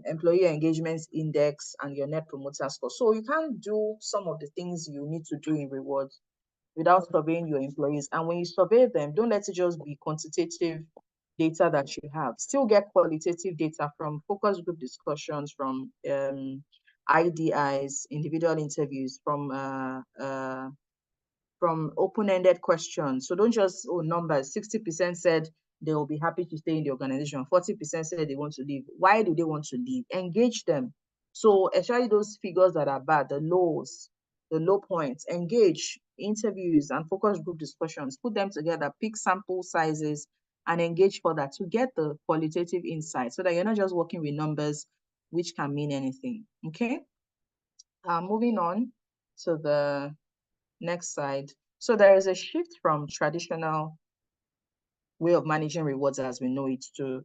employee engagement index and your net promoter score. So you can't do some of the things you need to do in rewards without surveying your employees. And when you survey them, don't let it just be quantitative data that you have. Still get qualitative data from focus group discussions, from IDIs, individual interviews, from open-ended questions. So don't just, numbers. 60% said they will be happy to stay in the organization. 40% said they want to leave. Why do they want to leave? Engage them. So especially those figures that are bad, the lows, the low points, engage, interviews and focus group discussions, put them together, pick sample sizes and engage for that to get the qualitative insight so that you're not just working with numbers, which can mean anything. Okay. Moving on to the next slide. So there is a shift from traditional way of managing rewards as we know it to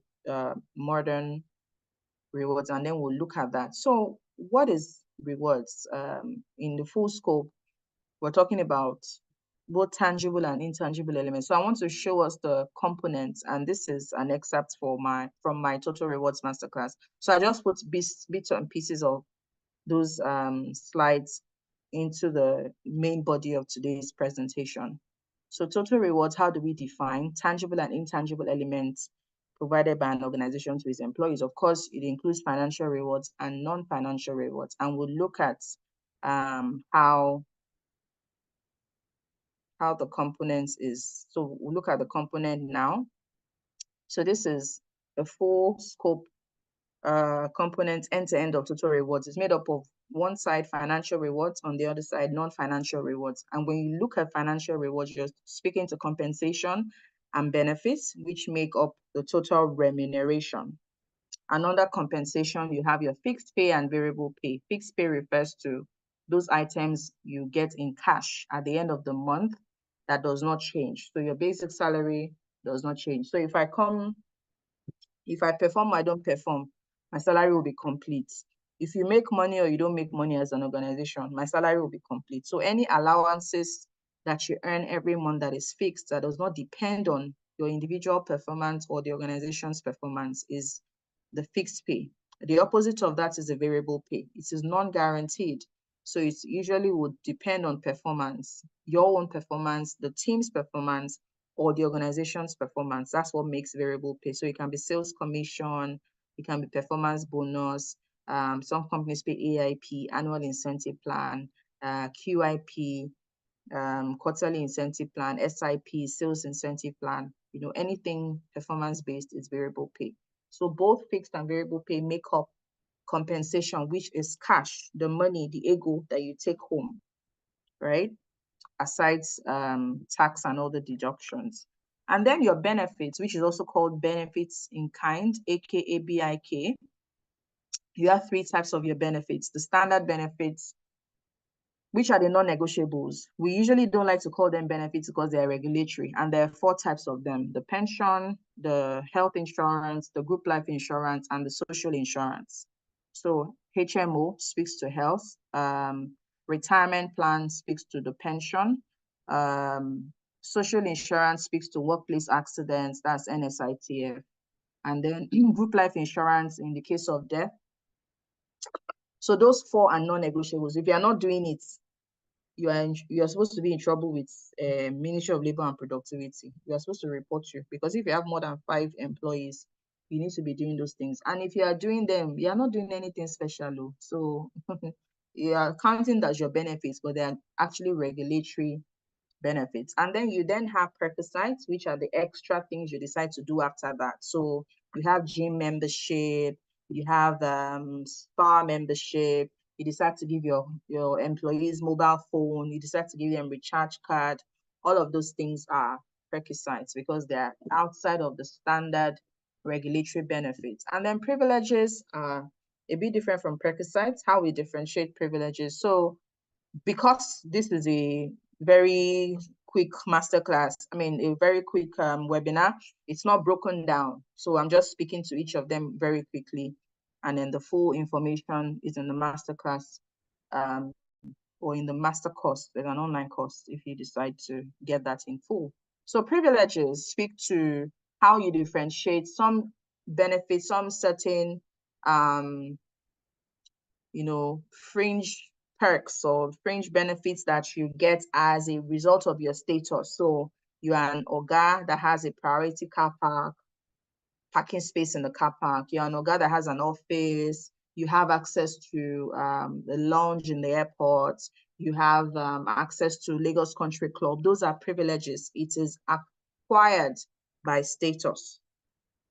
modern rewards, and then we'll look at that. So what is rewards? In the full scope, we're talking about both tangible and intangible elements. So I want to show us the components, and this is an excerpt from my Total Rewards Masterclass. So I just put bits and pieces of those slides into the main body of today's presentation. So total rewards, how do we define tangible and intangible elements provided by an organization to its employees? Of course, it includes financial rewards and non-financial rewards. And we'll look at how the components is. So we'll look at the component now. So this is a full scope component end-to-end of total rewards. Is made up of one side financial rewards, on the other side non-financial rewards. And when you look at financial rewards, you're speaking to compensation and benefits, which make up the total remuneration. And under compensation, you have your fixed pay and variable pay. Fixed pay refers to those items you get in cash at the end of the month that does not change. So your basic salary does not change. So if I perform or I don't perform, my salary will be complete. If you make money or you don't make money as an organization, my salary will be complete. So any allowances that you earn every month that is fixed, that does not depend on your individual performance or the organization's performance, is the fixed pay. The opposite of that is the variable pay. It is non-guaranteed. So it usually would depend on performance, your own performance, the team's performance, or the organization's performance. That's what makes variable pay. So it can be sales commission, it can be performance bonus. Some companies pay AIP, annual incentive plan, QIP, quarterly incentive plan, SIP, sales incentive plan. Anything performance-based is variable pay. So both fixed and variable pay make up compensation, which is cash, the money, the ego that you take home, right? Aside tax and all the deductions. And then your benefits, which is also called benefits in kind, aka BIK. You have three types of your benefits: the standard benefits, which are the non-negotiables. We usually don't like to call them benefits because they're regulatory, and there are four types of them: the pension, the health insurance, the group life insurance, and the social insurance. So HMO speaks to health, retirement plan speaks to the pension, social insurance speaks to workplace accidents, that's NSITF, and then group life insurance in the case of death. So those four are non-negotiables. If you are not doing it, you are supposed to be in trouble with Ministry of Labor and Productivity. You are supposed to report you, because if you have more than 5 employees, you need to be doing those things. And if you are doing them, you are not doing anything special. So you are counting as your benefits, but they are actually regulatory benefits. And then you then have prerequisites, which are the extra things you decide to do after that. So you have gym membership, you have spa membership, you decide to give your employees mobile phone, you decide to give them recharge card. All of those things are prerequisites because they're outside of the standard regulatory benefits. And then privileges are a bit different from prerequisites, how we differentiate privileges. So because this is a very quick masterclass, a very quick webinar, it's not broken down. So I'm just speaking to each of them very quickly. And then the full information is in the masterclass or in the master course. There's an online course if you decide to get that in full. So privileges speak to how you differentiate some benefits, some certain fringe perks or fringe benefits that you get as a result of your status. So you are an oga that has a priority car parking space in the car park. You're an oga that has an office. You have access to the lounge in the airport. You have access to Lagos Country Club. Those are privileges. It is acquired by status.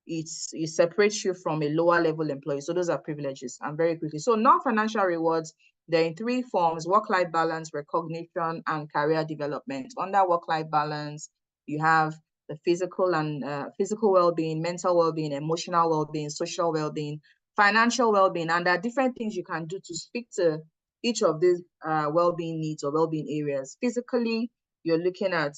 It separates you from a lower level employee. So those are privileges. And very quickly, so non-financial rewards, they're in 3 forms: work-life balance, recognition, and career development. Under work-life balance, you have the physical and physical well-being, mental well-being, emotional well-being, social well-being, financial well-being. And there are different things you can do to speak to each of these well-being needs or well-being areas. Physically, you're looking at,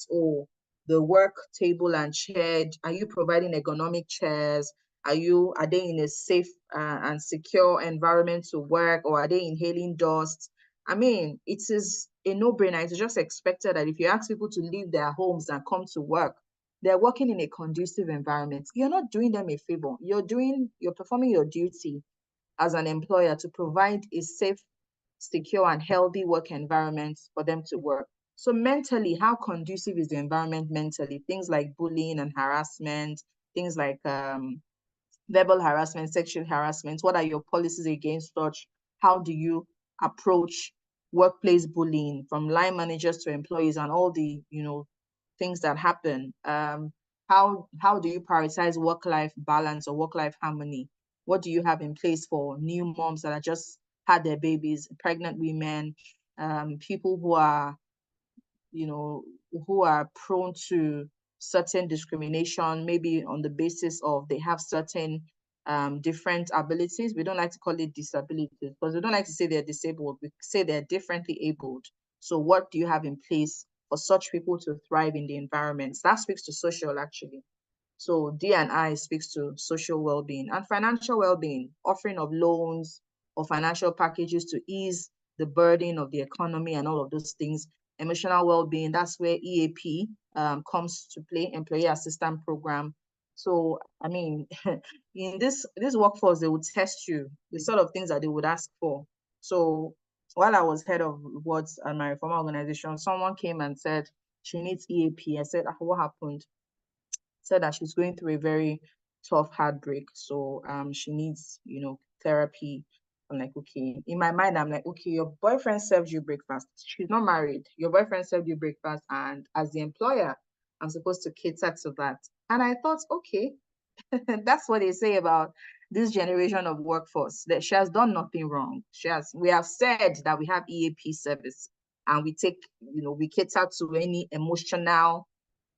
the work table and chair. Are you providing ergonomic chairs? Are they in a safe and secure environment to work, or are they inhaling dust? It is a no-brainer. It's just expected that if you ask people to leave their homes and come to work, they're working in a conducive environment. You're not doing them a favor. You're performing your duty as an employer to provide a safe, secure, and healthy work environment for them to work. So mentally, how conducive is the environment mentally? Things like bullying and harassment, things like verbal harassment, sexual harassment. What are your policies against such? How do you approach workplace bullying from line managers to employees and all the things that happen? How do you prioritize work-life balance or work-life harmony? What do you have in place for new moms that are just had their babies, pregnant women, people who are prone to certain discrimination, maybe on the basis of they have certain different abilities? We don't like to call it disabilities because we don't like to say they're disabled. We say they're differently abled. So what do you have in place for such people to thrive in the environments? That speaks to social, actually. So D&I speaks to social well-being and financial well-being, offering of loans or financial packages to ease the burden of the economy and all of those things. Emotional well-being, that's where EAP comes to play, Employee Assistance Program. So, in this workforce, they would test you, the sort of things that they would ask for. So while I was head of rewards at my former organization, someone came and said she needs EAP. I said, what happened? Said that she's going through a very tough heartbreak. So she needs, therapy. I'm like, okay. In my mind, I'm like, okay, your boyfriend served you breakfast. She's not married. Your boyfriend served you breakfast. And as the employer, I'm supposed to cater to that. And I thought, okay, That's what they say about this generation of workforce, that she has done nothing wrong. We have said that we have EAP service and we take, we cater to any emotional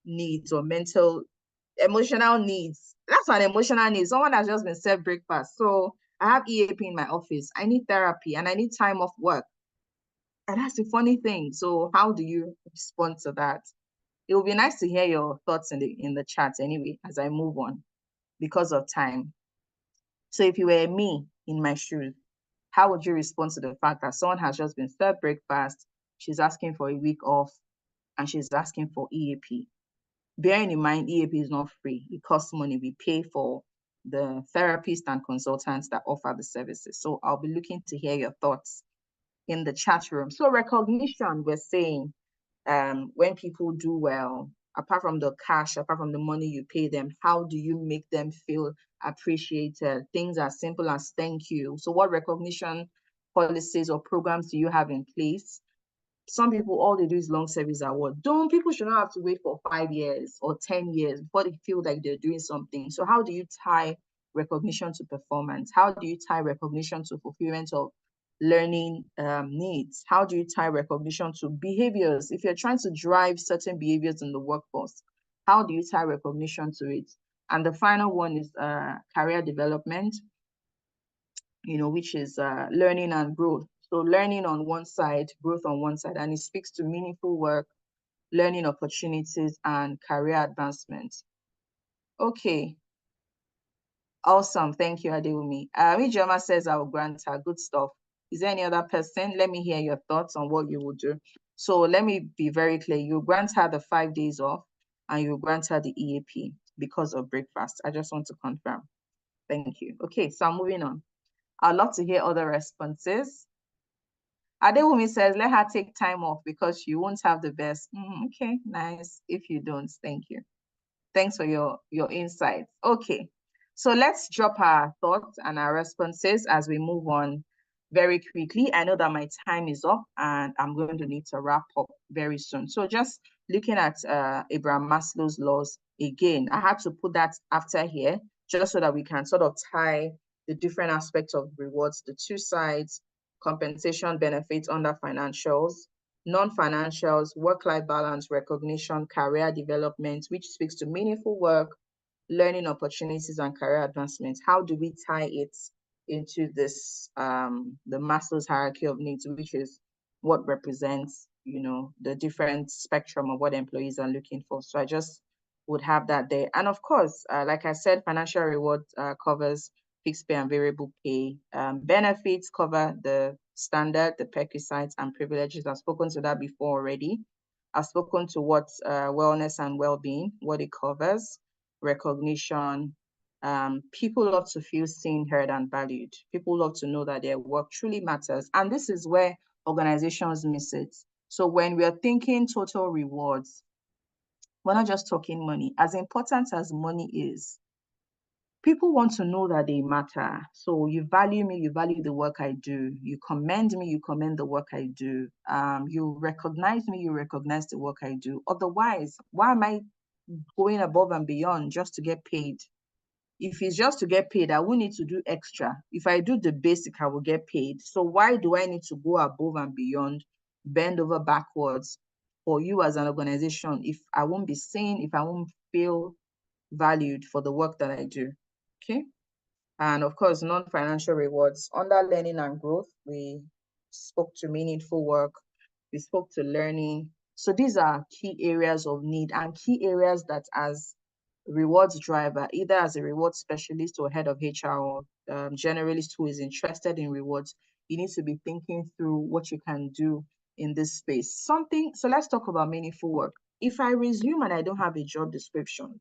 needs or emotional needs. That's an emotional need. Someone has just been served breakfast. So I have EAP in my office. I need therapy and I need time off work. And that's the funny thing. So how do you respond to that? It would be nice to hear your thoughts in the chat anyway, as I move on, because of time. So if you were me in my shoes, how would you respond to the fact that someone has just been served breakfast, she's asking for a week off, and she's asking for EAP? Bearing in mind, EAP is not free. It costs money. We pay for the therapists and consultants that offer the services. So I'll be looking to hear your thoughts in the chat room. So recognition, we're saying, when people do well, apart from the cash, apart from the money you pay them, how do you make them feel appreciated? Things as simple as thank you. So what recognition policies or programs do you have in place? Some people, all they do is long service award. People should not have to wait for 5 years or 10 years before they feel like they're doing something. So how do you tie recognition to performance? How do you tie recognition to fulfillment of learning needs? How do you tie recognition to behaviors? If you're trying to drive certain behaviors in the workforce, how do you tie recognition to it? And the final one is career development, which is learning and growth. So learning on one side, growth on one side, and it speaks to meaningful work, learning opportunities, and career advancement. Okay. Awesome. Thank you, Adewumi. Ijoma says I will grant her. Good stuff. Is there any other person? Let me hear your thoughts on what you will do. So let me be very clear. You grant her the 5 days off and you grant her the EAP because of breakfast. I just want to confirm. Thank you. Okay, so I'm moving on. I'd love to hear other responses. Adewumi says, let her take time off because she won't have the best. Okay, nice. If you don't, thank you. Thanks for your insights. Okay, so let's drop our thoughts and our responses as we move on very quickly. I know that my time is up and I'm going to need to wrap up very soon. So just looking at Abraham Maslow's laws again, I had to put that after here just so that we can sort of tie the different aspects of rewards, the two sides, compensation, benefits under financials, non-financials, work-life balance, recognition, career development, which speaks to meaningful work, learning opportunities, and career advancement. How do we tie it into this, the Maslow's hierarchy of needs, which is what represents, the different spectrum of what employees are looking for. So I just would have that there. And of course, like I said, financial reward covers fixed pay and variable pay. Benefits cover the standard, the perquisites, and privileges. I've spoken to that before already. I've spoken to what wellness and well-being, what it covers, recognition. People love to feel seen, heard, and valued. People love to know that their work truly matters. And this is where organizations miss it. So when we are thinking total rewards, we're not just talking money. As important as money is, people want to know that they matter. So you value me, you value the work I do. You commend me, you commend the work I do. You recognize me, you recognize the work I do. Otherwise, why am I going above and beyond just to get paid? If it's just to get paid, I will need to do extra. If I do the basic, I will get paid. So why do I need to go above and beyond, bend over backwards for you as an organization if I won't be seen, if I won't feel valued for the work that I do? Okay. And of course, non-financial rewards. Under learning and growth, we spoke to meaningful work. We spoke to learning. So these are key areas of need and key areas that as rewards driver, either as a reward specialist or head of HR or generalist who is interested in rewards, you need to be thinking through what you can do in this space. So let's talk about meaningful work. If I resume and I don't have a job description,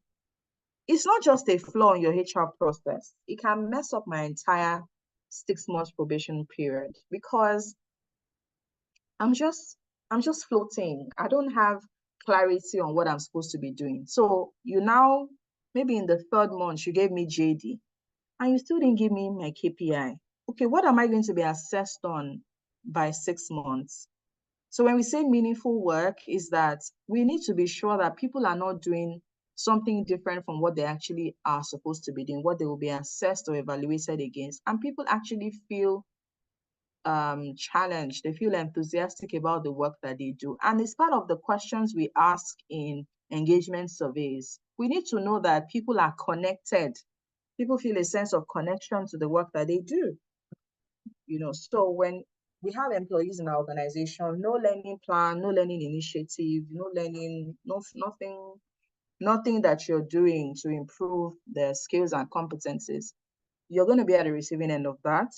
it's not just a flaw in your HR process. It can mess up my entire 6 months probation period because I'm just floating. I don't have clarity on what I'm supposed to be doing. So you now, maybe in the 3rd month, you gave me JD and you still didn't give me my KPI. Okay, what am I going to be assessed on by 6 months? So when we say meaningful work, is that we need to be sure that people are not doing something different from what they actually are supposed to be doing, what they will be assessed or evaluated against. And people actually feel challenged, they feel enthusiastic about the work that they do. And it's part of the questions we ask in engagement surveys. We need to know that people are connected. People feel a sense of connection to the work that they do. So when we have employees in our organization, no learning plan, no learning initiative, no learning, nothing that you're doing to improve their skills and competencies, you're going to be at the receiving end of that,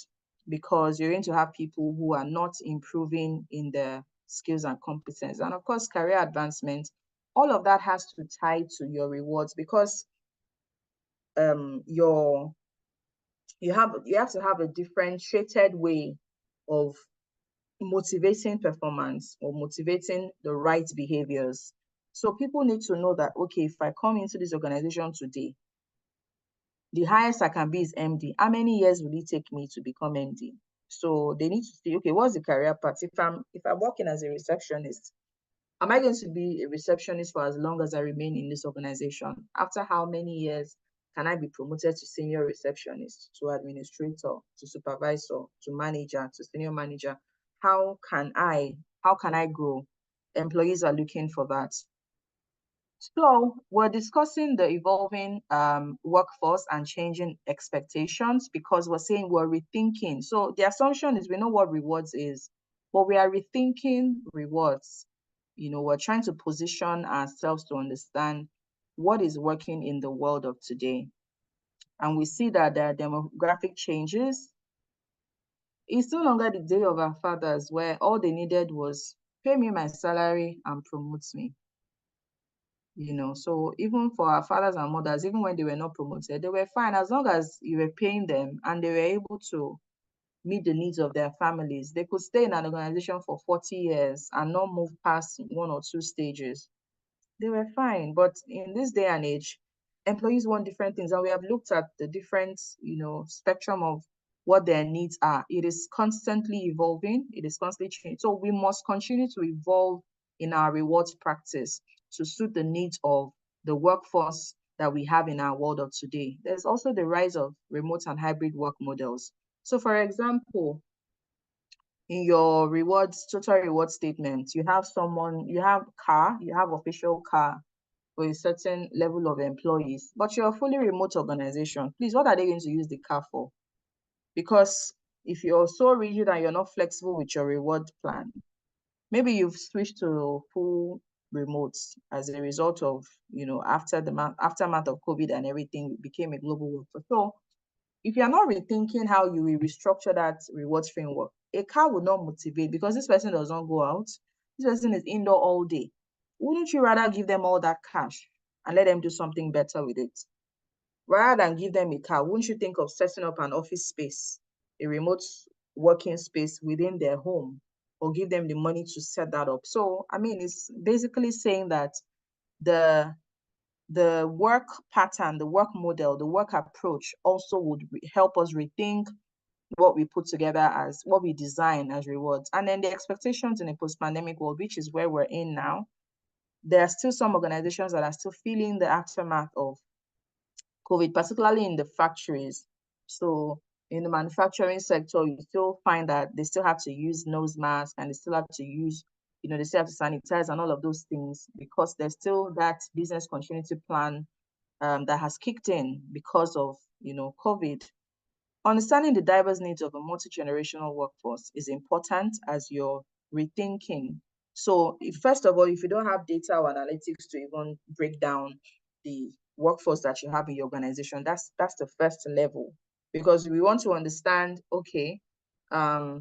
because you're going to have people who are not improving in their skills and competence. And of course, career advancement, all of that has to tie to your rewards, because you have to have a differentiated way of motivating performance or motivating the right behaviors. So people need to know that, okay, if I come into this organization today, the highest I can be is MD. How many years will it take me to become MD? So they need to see, okay, what's the career path? If I'm working as a receptionist, am I going to be a receptionist for as long as I remain in this organization? After how many years can I be promoted to senior receptionist, to administrator, to supervisor, to manager, to senior manager? How can I grow? Employees are looking for that. So we're discussing the evolving workforce and changing expectations, because we're saying we're rethinking. So the assumption is we know what rewards is, but we are rethinking rewards. We're trying to position ourselves to understand what is working in the world of today. And we see that there are demographic changes. It's no longer the day of our fathers where all they needed was pay me my salary and promote me. So even for our fathers and mothers, even when they were not promoted, they were fine as long as you were paying them and they were able to meet the needs of their families. They could stay in an organization for 40 years and not move past one or two stages. They were fine. But in this day and age, employees want different things. And we have looked at the different, spectrum of what their needs are. It is constantly evolving. It is constantly changing. So we must continue to evolve in our rewards practice to suit the needs of the workforce that we have in our world of today. There's also the rise of remote and hybrid work models. So for example, in your total reward statement, you have official car for a certain level of employees, but you're a fully remote organization. Please, what are they going to use the car for? Because if you're so rigid and you're not flexible with your reward plan, maybe you've switched to full remotes as a result of, after the aftermath of COVID and everything became a global workforce. So if you're not rethinking how you will restructure that rewards framework, a car will not motivate, because this person does not go out. This person is indoor all day. Wouldn't you rather give them all that cash and let them do something better with it? Rather than give them a car, wouldn't you think of setting up an office space, a remote working space within their home, or give them the money to set that up? So, it's basically saying that the work pattern, the work model, the work approach also would help us rethink what we put together as what we design as rewards. And then the expectations in a post-pandemic world, which is where we're in now, there are still some organizations that are still feeling the aftermath of COVID, particularly in the factories. So in the manufacturing sector, you still find that they still have to use nose masks and they still have to use, they still have to sanitize and all of those things, because there's still that business continuity plan that has kicked in because of, COVID. Understanding the diverse needs of a multi-generational workforce is important as you're rethinking. So first of all, if you don't have data or analytics to even break down the workforce that you have in your organization, that's the first level, because we want to understand, okay, how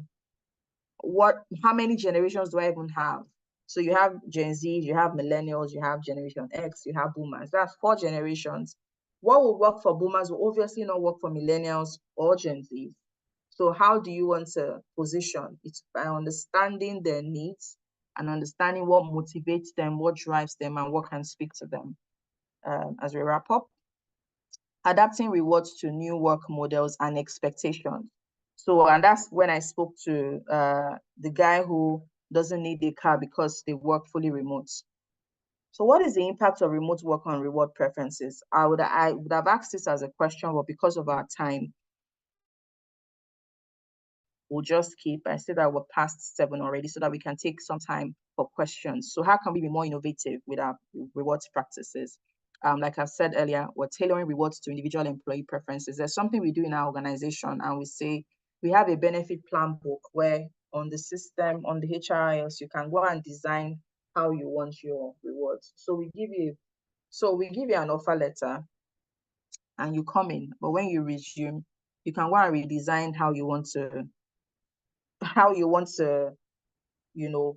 many generations do I even have? So you have Gen Z, you have millennials, you have Generation X, you have boomers. That's 4 generations. What will work for boomers will obviously not work for millennials or Gen Z. So how do you want to position? It's by understanding their needs and understanding what motivates them, what drives them, and what can speak to them. As we wrap up, adapting rewards to new work models and expectations. So, and that's when I spoke to the guy who doesn't need a car because they work fully remote. So what is the impact of remote work on reward preferences? I would have asked this as a question, but because of our time, we'll just keep. I said that we're past 7 already so that we can take some time for questions. So how can we be more innovative with our rewards practices? Like I said earlier, we're tailoring rewards to individual employee preferences. There's something we do in our organization, and we say we have a benefit plan book where on the system, on the HRIS, you can go and design how you want your rewards. So we give you an offer letter and you come in, but when you resume, you can go and redesign how you want to, you know,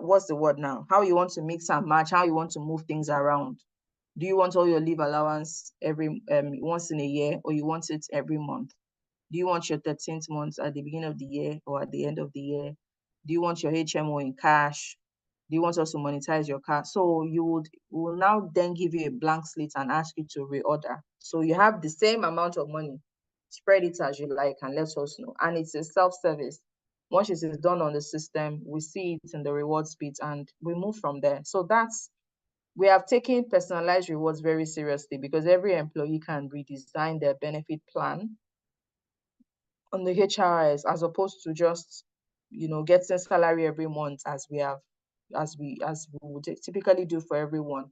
what's the word now? How you want to mix and match, how you want to move things around. Do you want all your leave allowance every once in a year, or you want it every month? Do you want your 13th month at the beginning of the year or at the end of the year? Do you want your HMO in cash? Do you want us to monetize your car? So will now then give you a blank slate and ask you to reorder. So you have the same amount of money, spread it as you like and let us know. And it's a self-service. Once it is done on the system, we see it in the rewards bit and we move from there. So we have taken personalized rewards very seriously because every employee can redesign their benefit plan on the HRIS as opposed to just, getting salary every month as we would typically do for everyone.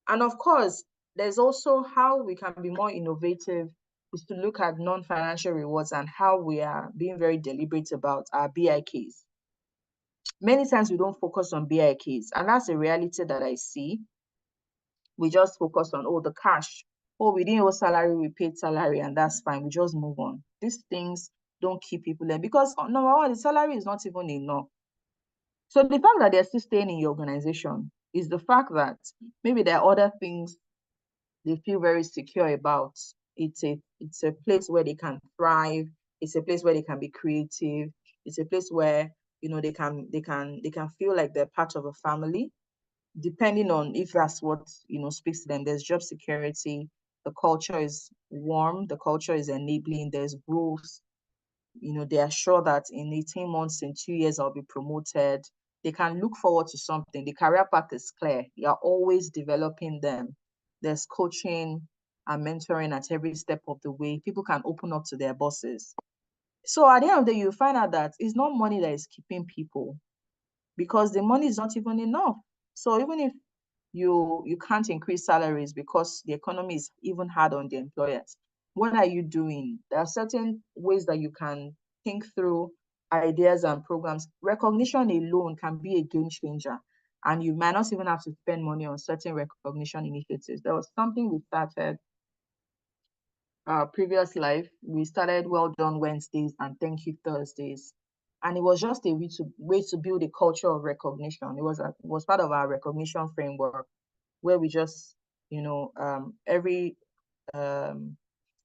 And of course, there's also how we can be more innovative is to look at non-financial rewards and how we are being very deliberate about our BIKs. Many times we don't focus on BIKs, and that's a reality that I see. We just focus on, the cash. Oh, we didn't owe salary, we paid salary, and that's fine. We just move on. These things don't keep people there because number one, the salary is not even enough. So the fact that they're still staying in your organization is the fact that maybe there are other things they feel very secure about. It's a place where they can thrive. It's a place where they can be creative. It's a place where they can feel like they're part of a family, depending on if that's what speaks to them. There's job security. The culture is warm. The culture is enabling. There's growth. They are sure that in 18 months, in 2 years, I'll be promoted. They can look forward to something. The career path is clear. You are always developing them. There's coaching and mentoring at every step of the way. People can open up to their bosses. So at the end of the day, you find out that it's not money that is keeping people because the money is not even enough. So even if you can't increase salaries because the economy is even hard on the employers, what are you doing? There are certain ways that you can think through ideas and programs. Recognition alone can be a game changer, and you might not even have to spend money on certain recognition initiatives. There was something we started previous life. We started Well Done Wednesdays and Thank You Thursdays, and it was just a way to build a culture of recognition. It was part of our recognition framework where we just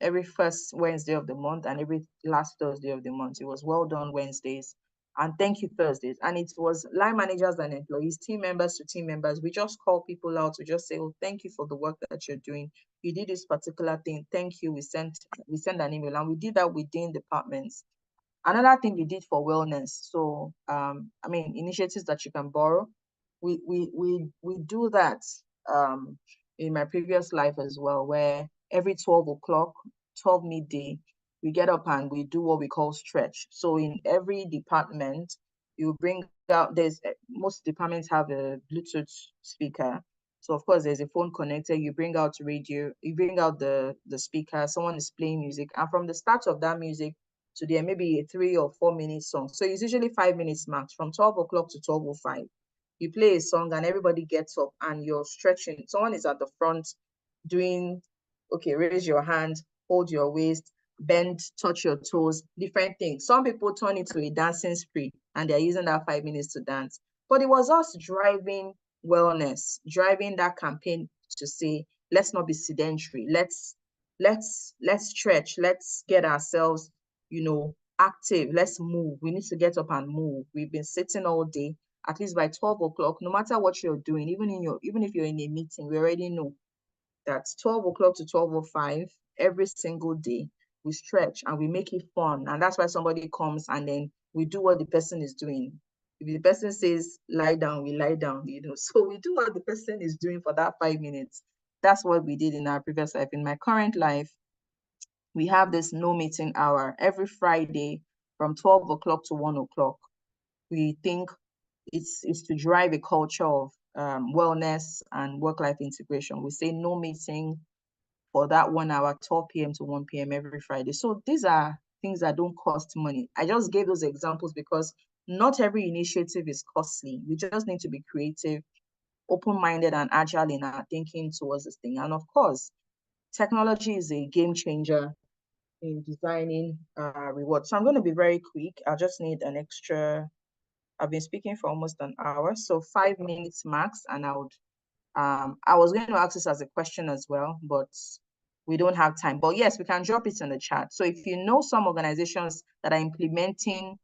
every first Wednesday of the month and every last Thursday of the month, it was Well Done Wednesdays and Thank You Thursdays. And it was line managers and employees, team members to team members. We just call people out to just say, oh, thank you for the work that you're doing. You did this particular thing. Thank you. We sent an email, and we did that within departments. Another thing we did for wellness. So initiatives that you can borrow. We do that in my previous life as well, where every 12 o'clock, 12 midday, we get up and we do what we call stretch. So in every department, you bring out, most departments have a Bluetooth speaker. So of course there's a phone connected, you bring out radio, you bring out the speaker, someone is playing music. And from the start of that music to there maybe a 3 or 4 minute song. So it's usually 5 minutes max from 12 o'clock to 12:05. You play a song and everybody gets up and you're stretching. Someone is at the front doing, okay, raise your hand, hold your waist, bend, touch your toes, different things. Some people turn it to a dancing spree and they're using that 5 minutes to dance. But it was us driving wellness, driving that campaign to say, let's not be sedentary. Let's stretch. Let's get ourselves, active. Let's move. We need to get up and move. We've been sitting all day. At least by 12 o'clock, no matter what you're doing, even if you're in a meeting, we already know that 12 o'clock to 12:05 every single day, we stretch and we make it fun. And that's why somebody comes and then we do what the person is doing. If the person says lie down, we lie down, So we do what the person is doing for that 5 minutes. That's what we did in our previous life. In my current life, we have this no meeting hour every Friday from 12 o'clock to 1 o'clock. We think it's to drive a culture of wellness and work-life integration. We say no meeting for that 1 hour, 12 p.m. to 1 p.m. every Friday. So these are things that don't cost money. I just gave those examples because not every initiative is costly. We just need to be creative, open-minded, and agile in our thinking towards this thing. And of course, technology is a game changer in designing rewards. So I'm going to be very quick. I just need an extra. I've been speaking for almost an hour, so 5 minutes max. And I was going to ask this as a question as well, but we don't have time. But yes, we can drop it in the chat. So if you know some organizations that are implementing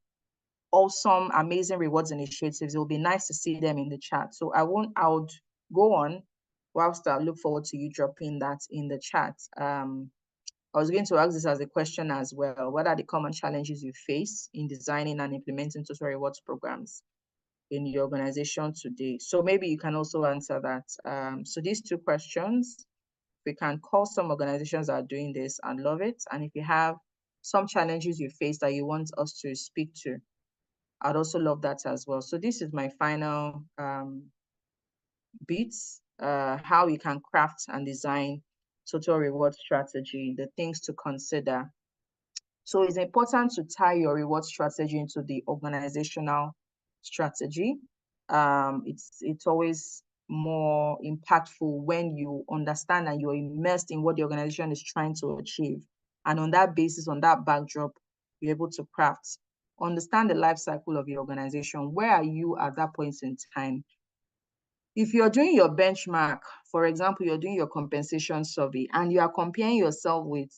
awesome, amazing rewards initiatives, it will be nice to see them in the chat. So I would go on whilst I look forward to you dropping that in the chat. I was going to ask this as a question as well. What are the common challenges you face in designing and implementing total rewards programs in your organization today? So maybe you can also answer that. So these two questions, we can call some organizations that are doing this and love it. And if you have some challenges you face that you want us to speak to, I'd also love that as well. So this is my final bits, how you can craft and design total reward strategy, the things to consider. So it's important to tie your reward strategy into the organizational strategy. It's always more impactful when you understand and you're immersed in what the organization is trying to achieve. And on that basis, on that backdrop, you're able to craft, understand the life cycle of your organization. Where are you at that point in time? If you're doing your benchmark, for example, you're doing your compensation survey and you are comparing yourself with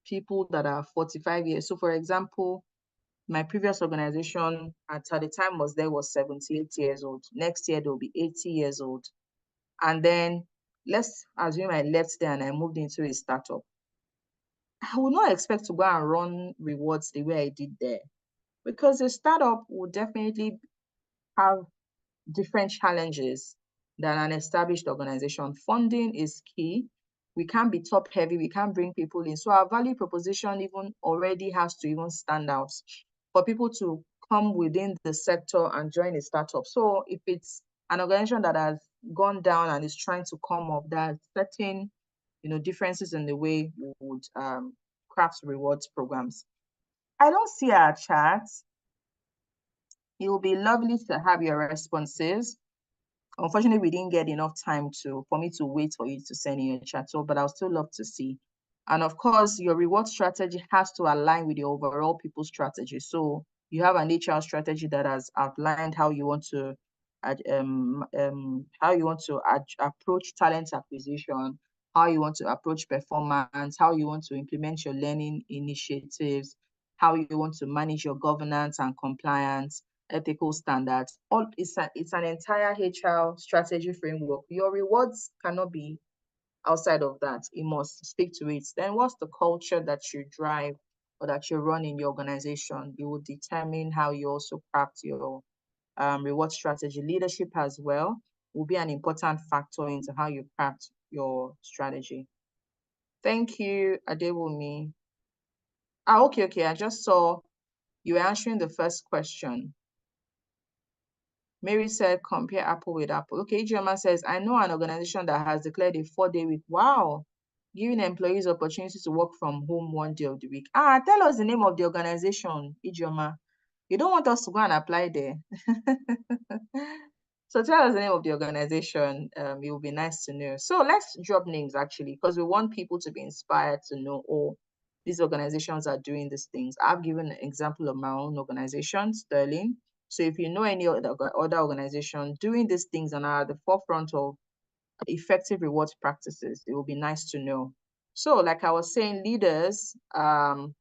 people that are 45 years. So for example, my previous organization at the time was 78 years old. Next year, they'll be 80 years old. And then let's assume I left there and I moved into a startup. I would not expect to go and run rewards the way I did there, because a startup would definitely have different challenges than an established organization. Funding is key. We can't be top heavy. We can't bring people in. So our value proposition even already has to even stand out for people to come within the sector and join a startup. So if it's an organization that has gone down and is trying to come up, there's certain differences in the way you would craft rewards programs. I don't see our chat. It will be lovely to have your responses. Unfortunately, we didn't get enough time for me to wait for you to send in your chat, but I'll still love to see. And of course, your reward strategy has to align with your overall people strategy. So you have an HR strategy that has outlined how you want to approach talent acquisition, how you want to approach performance, how you want to implement your learning initiatives, how you want to manage your governance and compliance, ethical standards. It's an entire HR strategy framework. Your rewards cannot be outside of that. It must speak to it. Then what's the culture that you drive or that you run in your organization? It will determine how you also craft your reward strategy. Leadership as well will be an important factor into how you craft your strategy. Thank you, Adewumi. Okay. I just saw you were answering the first question. Mary said, compare Apple with Apple. Okay, Ijeoma says, I know an organization that has declared a 4-day week. Wow. Giving employees opportunity to work from home 1 day of the week. Tell us the name of the organization, Ijeoma. You don't want us to go and apply there. So tell us the name of the organization. It will be nice to know. So let's drop names actually, because we want people to be inspired to know, oh, these organizations are doing these things. I've given an example of my own organization, Sterling. So if you know any other organization doing these things and are at the forefront of effective rewards practices, it will be nice to know. So like I was saying, leaders, the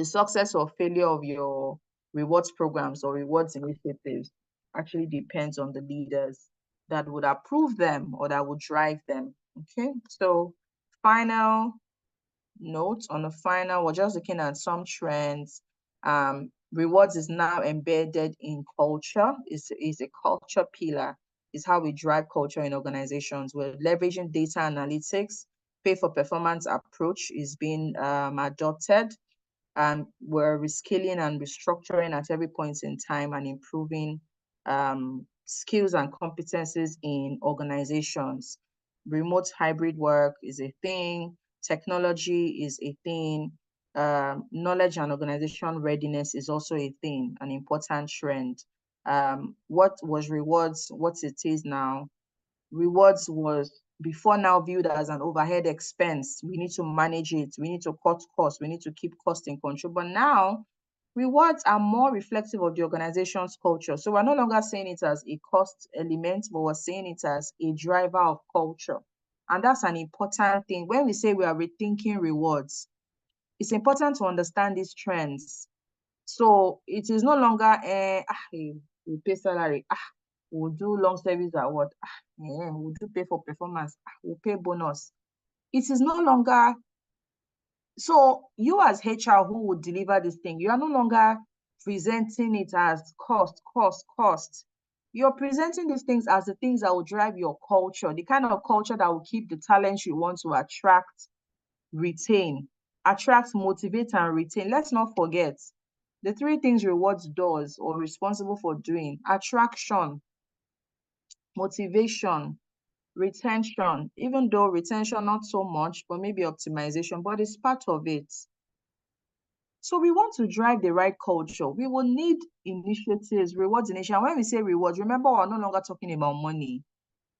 success or failure of your rewards programs or rewards initiatives actually depends on the leaders that would approve them or that would drive them. Okay, so final note on the final, we're just looking at some trends. Rewards is now embedded in culture. Is a culture pillar. Is how we drive culture in organizations. We're leveraging data analytics. Pay for performance approach is being adopted, and we're reskilling and restructuring at every point in time and improving skills and competencies in organizations. Remote hybrid work is a thing. Technology is a thing. Knowledge and organization readiness is also a thing, an important trend. What was rewards, what it is now? Rewards was before now viewed as an overhead expense. We need to manage it. We need to cut costs. We need to keep costs in control. But now rewards are more reflective of the organization's culture. So we're no longer saying it as a cost element, but we're saying it as a driver of culture. And that's an important thing. When we say we are rethinking rewards, it's important to understand these trends. So it is no longer we pay salary, we'll do long service award, we'll do pay for performance, we'll pay bonus. It is no longer, so you as HR who would deliver this thing, you are no longer presenting it as cost, cost, cost. You're presenting these things as the things that will drive your culture, the kind of culture that will keep the talent you want to attract, retain, attract, motivate, and retain. Let's not forget the three things rewards does or responsible for doing: attraction, motivation, retention. Even though retention not so much, but maybe optimization, but it's part of it. So we want to drive the right culture. We will need initiatives, rewards initiatives. When we say rewards, remember we're no longer talking about money,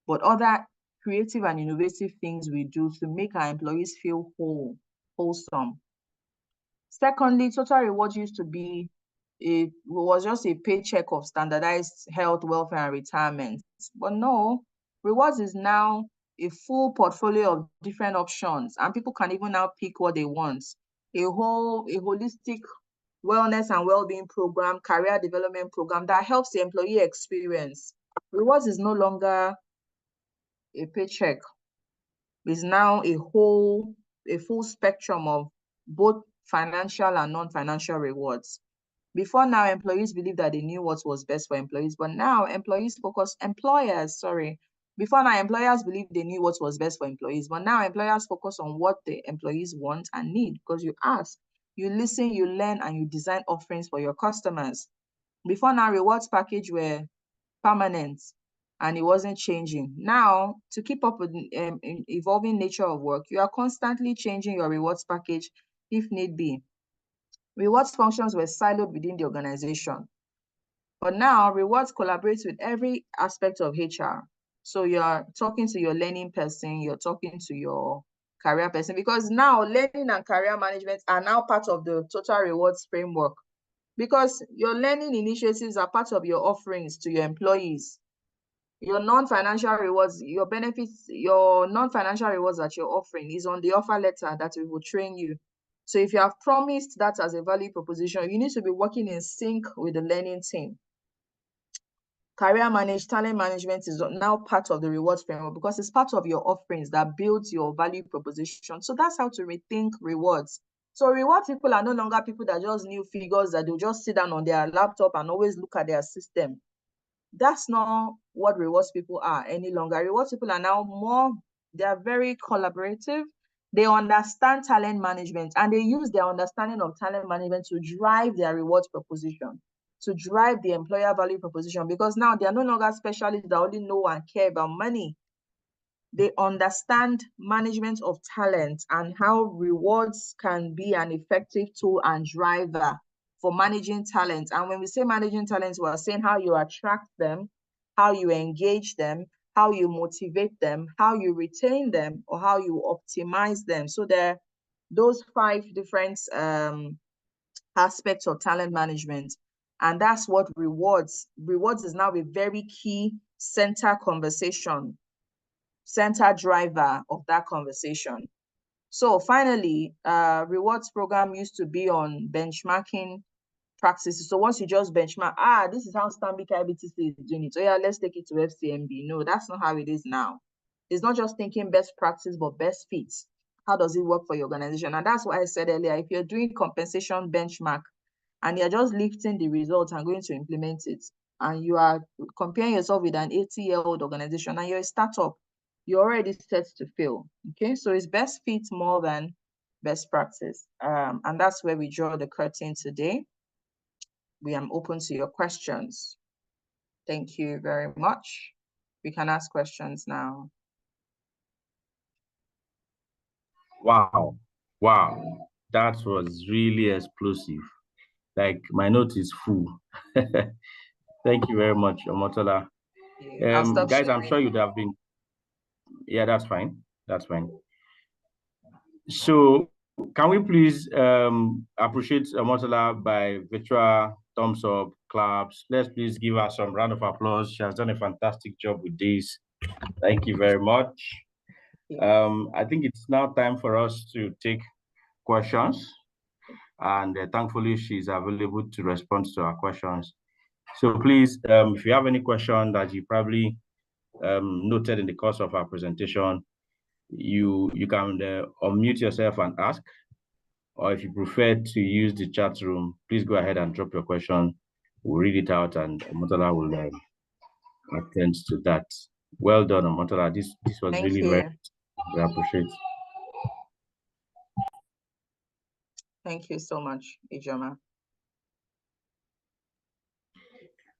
but other creative and innovative things we do to make our employees feel wholesome. Secondly, total reward used to be was just a paycheck of standardized health, welfare, and retirement. But no, rewards is now a full portfolio of different options, and people can even now pick what they want. A holistic wellness and well-being program, career development program that helps the employee experience. Rewards is no longer a paycheck. It's now a full spectrum of both financial and non-financial rewards. Before now, employees believed that they knew what was best for employees, but now before now, employers believed they knew what was best for employees, but now employers focus on what the employees want and need, because you ask, you listen, you learn, and you design offerings for your customers. Before now, rewards package were permanent and it wasn't changing. Now, to keep up with evolving nature of work, you are constantly changing your rewards package if need be. Rewards functions were siloed within the organization. But now, rewards collaborates with every aspect of HR. So you're talking to your learning person, you're talking to your career person, because now learning and career management are now part of the total rewards framework, because your learning initiatives are part of your offerings to your employees. Your non-financial rewards, your benefits, your non-financial rewards that you're offering is on the offer letter that we will train you. So if you have promised that as a value proposition, you need to be working in sync with the learning team. Talent management is now part of the rewards framework because it's part of your offerings that builds your value proposition. So that's how to rethink rewards. So reward people are no longer people that just knew figures, that they'll just sit down on their laptop and always look at their system. That's not what rewards people are any longer. Rewards people are now they are very collaborative. They understand talent management and they use their understanding of talent management to drive their rewards proposition, to drive the employer value proposition, because now they are no longer specialists that only know and care about money. They understand management of talent and how rewards can be an effective tool and driver for managing talent. And when we say managing talent, we're saying how you attract them, how you engage them, how you motivate them, how you retain them, or how you optimize them. So there are those 5 different aspects of talent management. And that's what rewards is now a very key center driver of that conversation. So finally, rewards program used to be on benchmarking practices. So once you just benchmark, this is how Stanbic IBTC is doing it. So yeah, let's take it to FCMB. No, that's not how it is now. It's not just thinking best practice, but best fits. How does it work for your organization? And that's why I said earlier, if you're doing compensation benchmark, and you're just lifting the results and going to implement it, and you are comparing yourself with an 80-year-old organization and you're a startup, you're already set to fail. Okay, so it's best fit more than best practice. And that's where we draw the curtain today. We am open to your questions. Thank you very much. We can ask questions now. Wow. Wow. That was really explosive. Like, my note is full. Thank you very much, Omotola. I'll stop Guys, I'm sharing. sure you'd have been. Yeah, that's fine. That's fine. So, can we please appreciate Omotola by virtual thumbs up, claps? Let's please give her some round of applause. She has done a fantastic job with this. Thank you very much. I think it's now time for us to take questions, and thankfully she's available to respond to our questions. So please, if you have any question that you probably noted in the course of our presentation, you can unmute yourself and ask, or if you prefer to use the chat room, please go ahead and drop your question. We'll read it out and Omotola will attend to that. Well done, Omotola. This was Thank really you. very, we appreciate. Thank you so much, Ijoma.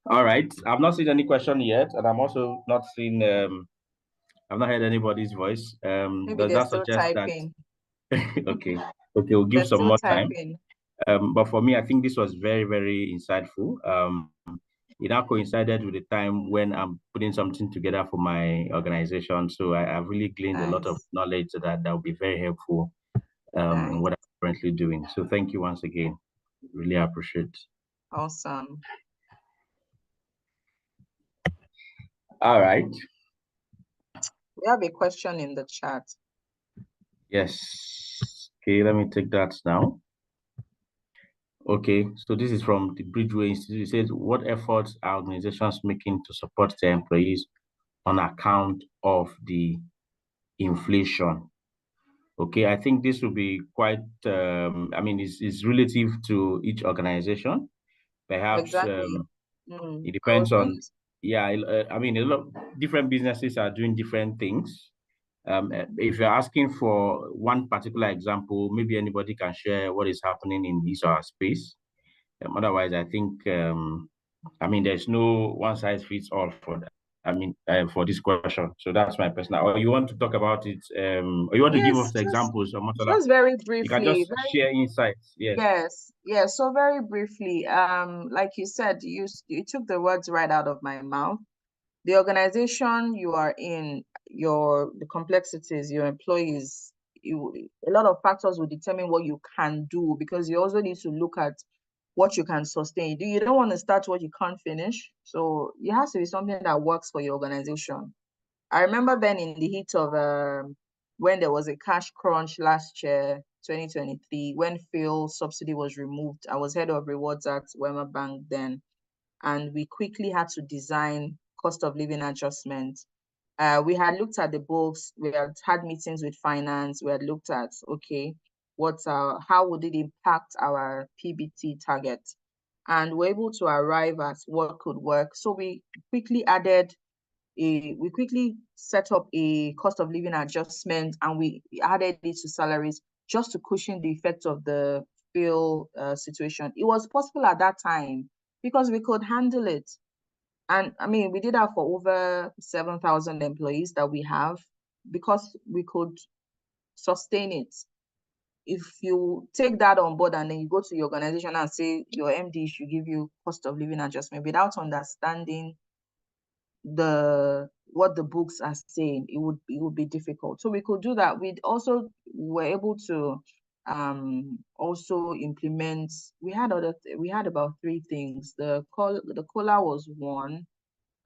All right. I've not seen any question yet, and I'm also not seeing I've not heard anybody's voice. Maybe Does they're that still suggest that typing. okay, we'll give They're some still more time. typing. But for me, I think this was very, very insightful. It now coincided with the time when I'm putting something together for my organization. So I've really gleaned a lot of Nice. knowledge that will be very helpful in Nice. what I'm currently doing. So thank you once again. Really appreciate. Awesome. All right. We have a question in the chat. Yes. Okay, let me take that now. Okay, so this is from the Bridgeway Institute. It says, what efforts are organizations making to support their employees on account of the inflation? Okay, I think this will be quite, I mean, it's relative to each organization. Perhaps Exactly. it I was depends going on, yeah, I mean, a lot of different businesses are doing different things. If you're asking for one particular example, maybe anybody can share what is happening in this or our space. Otherwise, I think, I mean, there's no one size fits all for that. I mean, for this question. So that's my personal. Or you want to talk about it? Or you want to give us yes, the examples, Omotola? just very You can briefly. just share insights. Yes. Yes. So very briefly, like you said, you took the words right out of my mouth. The organization you are in, the complexities, your employees, a lot of factors will determine what you can do, because you also need to look at what you can sustain. You don't want to start what you can't finish. So it has to be something that works for your organization. I remember then in the heat of when there was a cash crunch last year, 2023, when fuel subsidy was removed. I was head of rewards at Wema Bank then, and we quickly had to design cost of living adjustment. We had looked at the books, we had meetings with finance, we had looked at, okay, how would it impact our PBT target? And we're able to arrive at what could work. So we quickly set up a cost of living adjustment, and we added it to salaries just to cushion the effect of the fuel situation. It was possible at that time because we could handle it. And I mean, we did that for over 7,000 employees that we have, because we could sustain it. If you take that on board and then you go to your organization and say your MD should give you cost of living adjustment without understanding what the books are saying, it would be difficult. So we could do that. We also were able to also implement. We had about three things. The cola was one.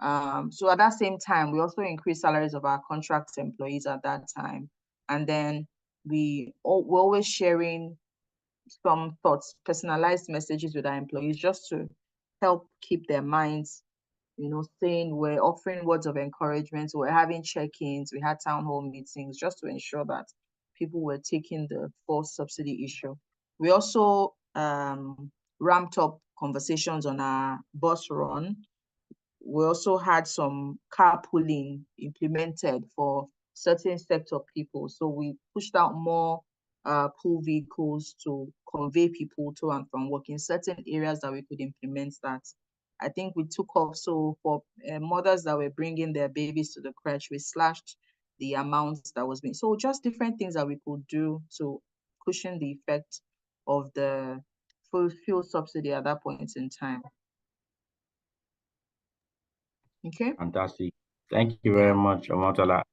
So at that same time, we also increased salaries of our contract employees at that time. And then we're always sharing some thoughts, personalized messages with our employees, just to help keep their minds, saying, we're offering words of encouragement, we're having check-ins, we had town hall meetings, just to ensure that people were taking the full subsidy issue. We also ramped up conversations on our bus run. We also had some carpooling implemented for certain sector people. So we pushed out more pool vehicles to convey people to and from work in certain areas that we could implement that. I think we took off. So for mothers that were bringing their babies to the crèche, we slashed the amounts that was being. So just different things that we could do to cushion the effect of the fuel subsidy at that point in time. Okay. Fantastic. Thank you very Yeah. much, Omotola.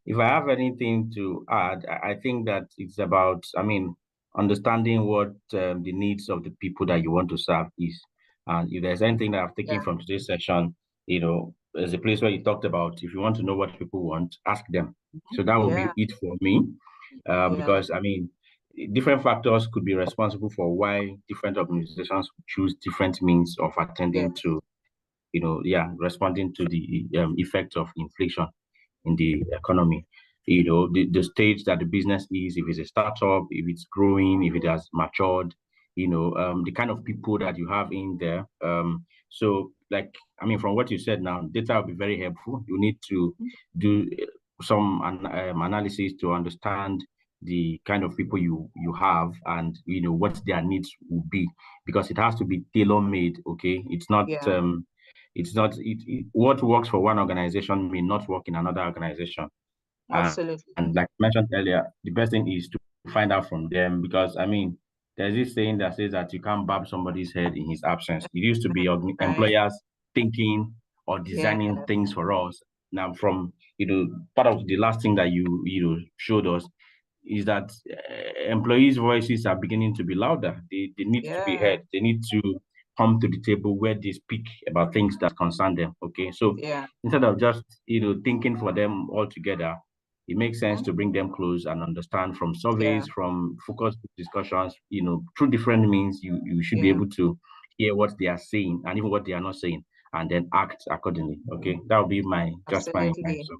If I have anything to add, I think that it's about, understanding what the needs of the people that you want to serve is. And if there's anything that I've taken Yeah. from today's session, there's a place where you talked about, if you want to know what people want, ask them. So that will be Yeah. it for me. Yeah. Because, different factors could be responsible for why different organizations choose different means of attending Yes. to responding to the effect of inflation in the economy. The stage that the business is, if it's a startup, if it's growing, if it has matured, the kind of people that you have in there. So, from what you said now, data will be very helpful. You need to do some analysis to understand the kind of people you have and what their needs will be, because it has to be tailor-made. Okay, it's not Yeah. what works for one organization may not work in another organization. Absolutely. And like I mentioned earlier, the best thing is to find out from them, because there's this saying that says that you can't barb somebody's head in his absence. It used to be Right. employers thinking or Yeah. designing things for us. Now, from part of the last thing that you showed us is that employees' voices are beginning to be louder. They need to be Yeah. heard. They need to come to the table where they speak about things that concern them. Okay, so Yeah. instead of just thinking for them all together, it makes sense to bring them close and understand from Yeah. surveys, from focus discussions, through different means. You should be Yeah. able to hear what they are saying and even what they are not saying, and then act accordingly. Okay, that would be my Absolutely. submission.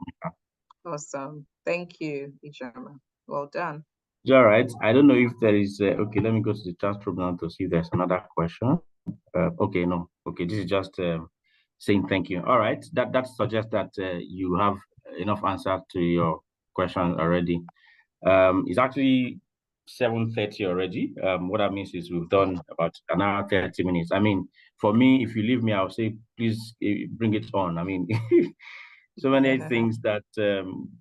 Awesome. Thank you, Ijama. Well done. It's all right. I don't know if there is. Okay, let me go to the chat program to see if there's another question. Okay, no. Okay, this is just saying thank you. All right. That suggests that you have enough answers to your question already. It's actually 7:30 already. What that means is we've done about an hour 30 minutes. For me, if you leave me, I'll say please bring it on. So many things that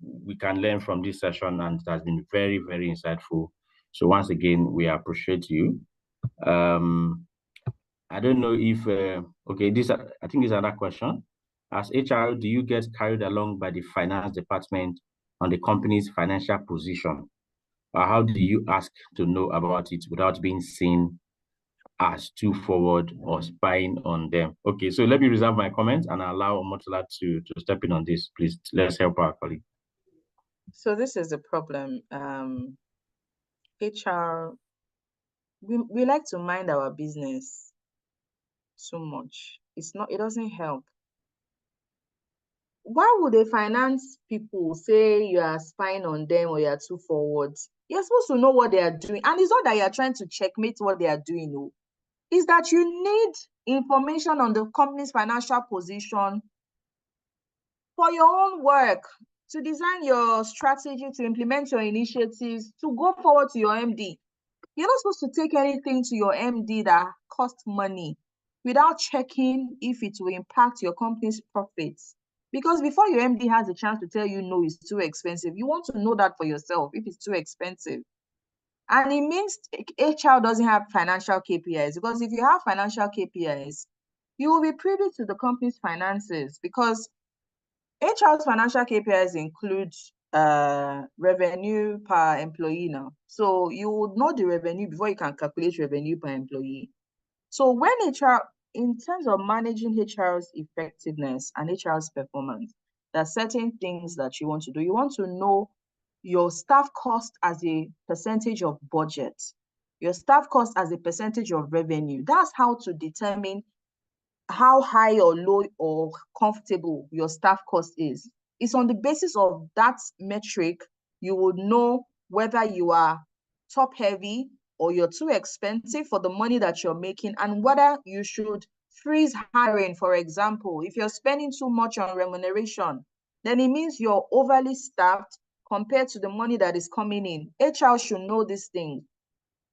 we can learn from this session, and it has been very, very insightful. So once again, we appreciate you. I don't know if okay, I think is another question. As HR, do you get carried along by the finance department on the company's financial position? Or how do you ask to know about it without being seen as too forward or spying on them? Okay, so let me reserve my comments and allow Omotola to step in on this. Please, let's help our colleague. So this is the problem. HR, we like to mind our business too much. It doesn't help. Why would a finance people say you are spying on them or you are too forward? You're supposed to know what they are doing. And it's not that you're trying to checkmate what they are doing. No. It's that you need information on the company's financial position for your own work, to design your strategy, to implement your initiatives, to go forward to your MD. You're not supposed to take anything to your MD that costs money without checking if it will impact your company's profits. Because before your MD has a chance to tell you no, it's too expensive, you want to know that for yourself if it's too expensive. And it means HR doesn't have financial KPIs, because if you have financial KPIs, you will be privy to the company's finances, because HR's financial KPIs include revenue per employee now. So you would know the revenue before you can calculate revenue per employee. So when HR, in terms of managing HR's effectiveness and HR's performance, there are certain things that you want to do. You want to know your staff cost as a percentage of budget, your staff cost as a percentage of revenue. That's how to determine how high or low or comfortable your staff cost is. It's on the basis of that metric you would know whether you are top heavy or you're too expensive for the money that you're making, and whether you should freeze hiring. For example, if you're spending too much on remuneration, then it means you're overly staffed compared to the money that is coming in. HR should know these things.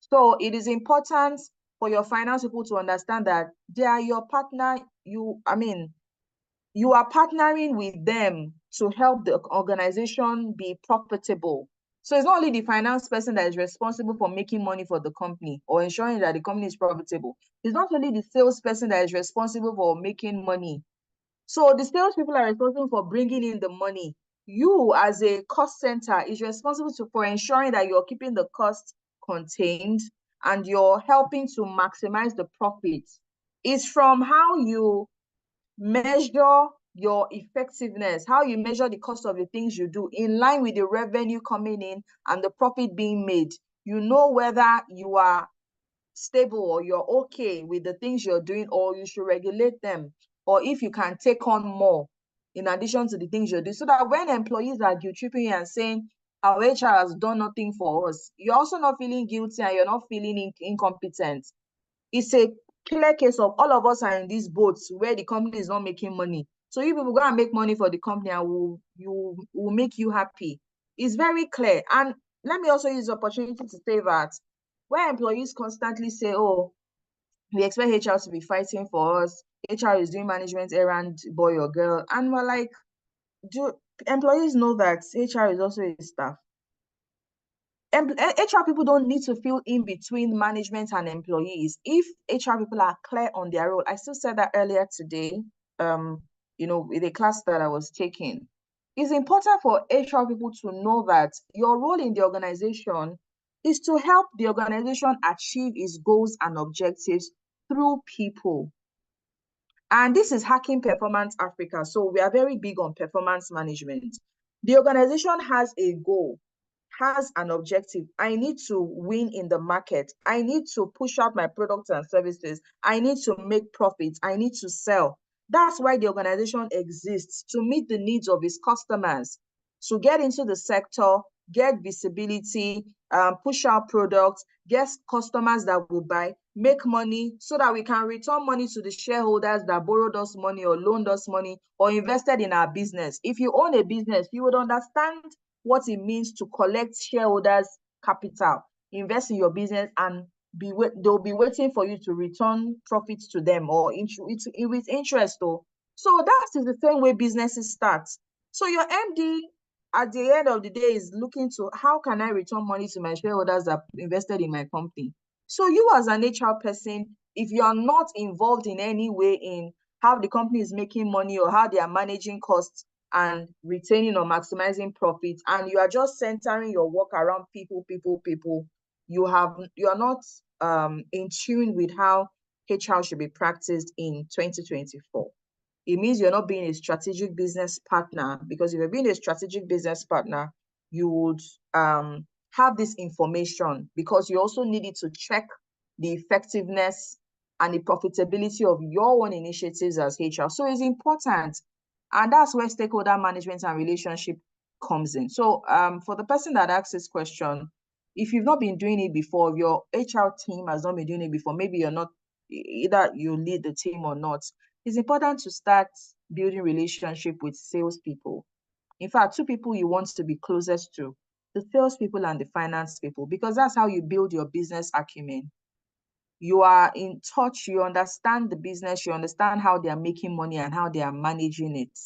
So it is important for your finance people to understand that they are your partner. You are partnering with them to help the organization be profitable. So it's not only the finance person that is responsible for making money for the company or ensuring that the company is profitable. It's not only the salesperson that is responsible for making money. So the salespeople are responsible for bringing in the money. You, as a cost center, is responsible for ensuring that you're keeping the cost contained and you're helping to maximize the profits. It's from how you measure your effectiveness, how you measure the cost of the things you do in line with the revenue coming in and the profit being made. You know whether you are stable or you're okay with the things you're doing, or you should regulate them, or if you can take on more in addition to the things you're doing, so that when employees are guilt tripping you and saying our HR has done nothing for us, you're also not feeling guilty and you're not feeling incompetent. It's a clear case of all of us are in these boats where the company is not making money. So you people go and make money for the company and will make you happy. It's very clear. And let me also use the opportunity to say that where employees constantly say, oh, we expect HR to be fighting for us, HR is doing management errand, boy or girl. And we're like, do employees know that HR is also a staff? HR people don't need to feel in between management and employees. If HR people are clear on their role, I still said that earlier today, with a class that I was taking. It's important for HR people to know that your role in the organization is to help the organization achieve its goals and objectives through people. And this is Hacking Performance Africa. So we are very big on performance management. The organization has a goal, has an objective. I need to win in the market. I need to push out my products and services. I need to make profits. I need to sell. That's why the organization exists, to meet the needs of its customers, to get into the sector, get visibility, push out products, get customers that will buy, make money, so that we can return money to the shareholders that borrowed us money or loaned us money or invested in our business. If you own a business, you would understand what it means to collect shareholders' capital, invest in your business, and they'll be waiting for you to return profits to them or with interest. So that is the same way businesses start. So your MD at the end of the day is looking to, how can I return money to my shareholders that invested in my company? So you as an HR person, if you are not involved in any way in how the company is making money or how they are managing costs and retaining or maximizing profits, and you are just centering your work around people, you are not in tune with how HR should be practiced in 2024. It means you're not being a strategic business partner, because if you're being a strategic business partner, you would have this information, because you also needed to check the effectiveness and the profitability of your own initiatives as HR. So it's important. And that's where stakeholder management and relationship comes in. So for the person that asked this question, if you've not been doing it before, your HR team has not been doing it before, maybe you're not, either you lead the team or not, it's important to start building relationship with salespeople. In fact, two people you want to be closest to, the salespeople and the finance people, because that's how you build your business acumen. You are in touch, you understand the business, you understand how they are making money and how they are managing it.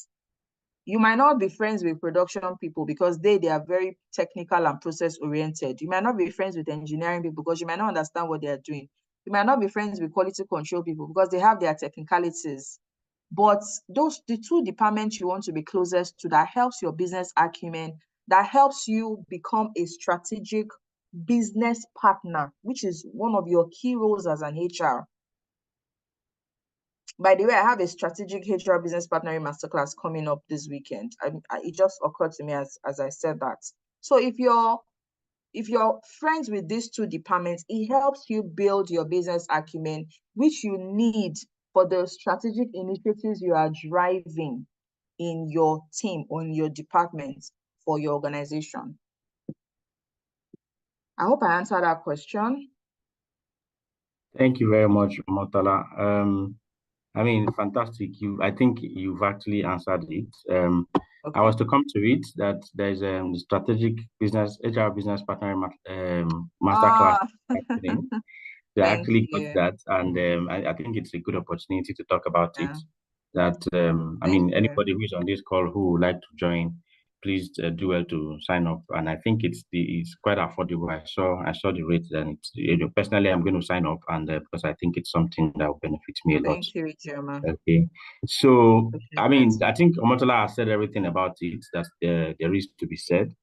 You might not be friends with production people because they are very technical and process oriented. You might not be friends with engineering people because you might not understand what they are doing. You might not be friends with quality control people because they have their technicalities. But the two departments you want to be closest to, that helps your business acumen, that helps you become a strategic business partner, which is one of your key roles as an HR. By the way, I have a strategic HR business partnering masterclass coming up this weekend. It just occurred to me as I said that. So if you're friends with these two departments, it helps you build your business acumen, which you need for the strategic initiatives you are driving in your team or in your department for your organization. I hope I answered that question. Thank you very much, Motala. I mean, fantastic. I think you've actually answered it. I Okay. was to come to it that there's a strategic business HR business partner masterclass Ah, happening. They thank actually got you. that, and I think it's a good opportunity to talk about it. Yeah, That I thank mean, you. anybody who is on this call who would like to join, please do well to sign up. And I think it's quite affordable. I saw the rates, and personally, I'm going to sign up, and because I think it's something that will benefit me a lot. Thank you, Ijoma. Okay, so Appreciate I that. mean, I think Omotola has said everything about it that there is to be said.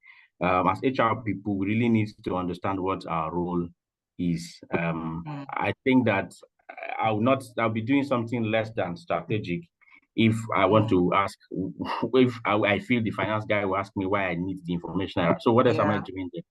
As HR people, we really need to understand what our role is. Mm, I think that I'll be doing something less than strategic if I want mm, to ask, if I feel the finance guy will ask me why I need the information. So what else am I yeah. doing there?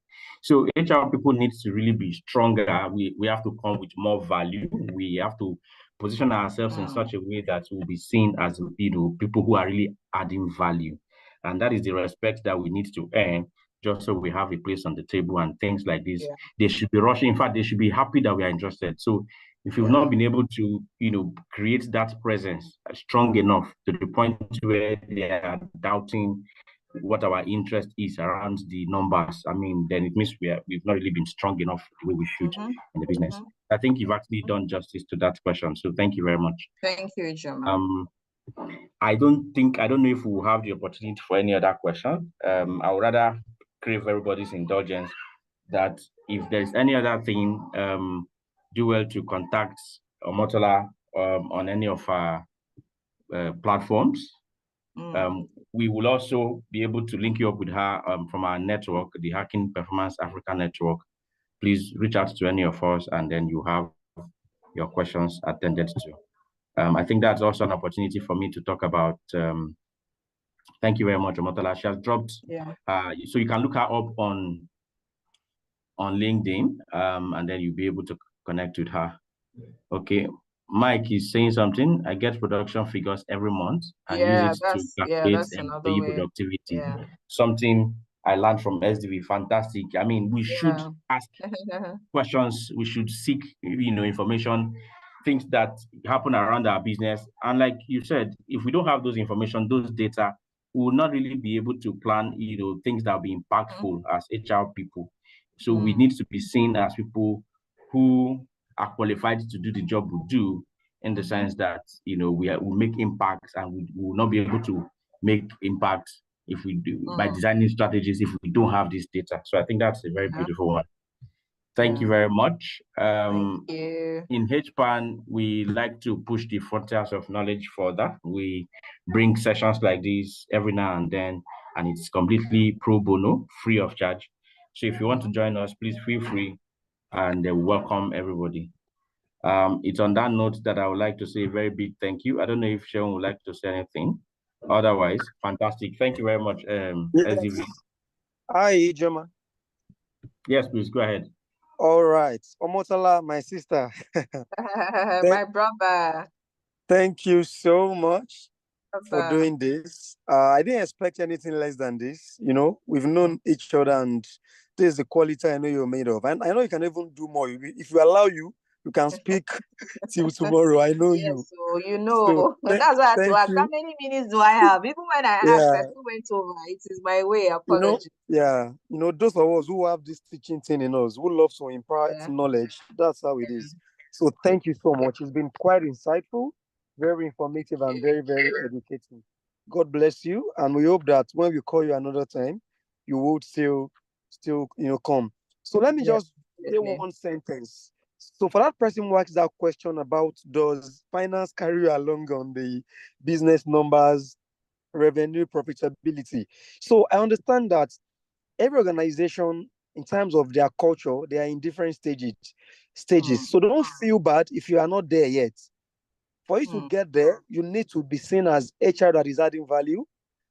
So HR people need to really be stronger. We have to come with more value. We have to position ourselves in Mm, such a way that we'll be seen as people who are really adding value. And that is the respect that we need to earn just so we have a place on the table and things like this. yeah. They should be rushing. In fact, they should be happy that we are interested. So if you've Yeah. not been able to, create that presence strong enough to the point where they are doubting what our interest is around the numbers, I mean, then it means we've not really been strong enough the way we should Mm-hmm. in the business. Mm-hmm. I think you've actually done justice to that question. So thank you very much. Thank you, Ijoma. Um, I don't know if we'll have the opportunity for any other question. I would rather crave everybody's indulgence that if there's any other thing, do well to contact Omotola on any of our platforms. Mm, We will also be able to link you up with her from our network, the Hacking Performance Africa Network. Please reach out to any of us, and then you have your questions attended to. I think that's also an opportunity for me to talk about. Thank you very much, Omotola. She has dropped, yeah. so you can look her up on LinkedIn, and then you'll be able to connect with her. Okay. Mike is saying something. I get production figures every month and use Yeah, it to calculate that's another employee way. productivity. Yeah. Something I learned from SDV. Fantastic. I mean, we should Yeah. ask questions. We should seek, information, things that happen around our business. And like you said, if we don't have those information, those data, we will not really be able to plan, things that will be impactful as HR people. So we Mm, need to be seen as people who are qualified to do the job we do, in the mm-hmm. sense that we make impacts, and we will not be able to make impacts if we do by Mm, designing strategies if we don't have this data. So I think that's a very yeah. beautiful one. Thank you Yeah. very much. Thank you. In HPAN, we like to push the frontiers of knowledge further. We bring sessions like this every now and then, and it's completely pro bono, free of charge. So if you want to Mm-hmm. join us, please feel free, and welcome everybody. It's on that note that I would like to say a very big thank you. I don't know if Sharon would like to say anything. Otherwise, fantastic. Thank you very much, SDV. Yes. Hi, Ijoma. Yes, please go ahead. All right. Omotala, my sister. Thank, My brother. thank you so much for Brother. doing this. I didn't expect anything less than this. We've known each other, and this is the quality I know you're made of. And I know you can even do more. If you allow you can speak till tomorrow. I know you. Yes, so So that's why I had to thank ask, how you. many minutes do I have? Even when I asked, I Yeah. still went over. It is my way. Apology. Yeah, those of us who have this teaching thing in us, who love to impart Yeah. knowledge, that's how it is. So thank you so much. It's been quite insightful, very informative, and very, very educating. God bless you, and we hope that when we call you another time, you would still, come. So let me Yes, just say definitely. one sentence. So for that person who asked that question about does finance carry you along on the business numbers, revenue, profitability. So I understand that every organization, in terms of their culture, they are in different Mm, stages. So don't feel bad if you are not there yet. For you to mm, get there, you need to be seen as HR that is adding value.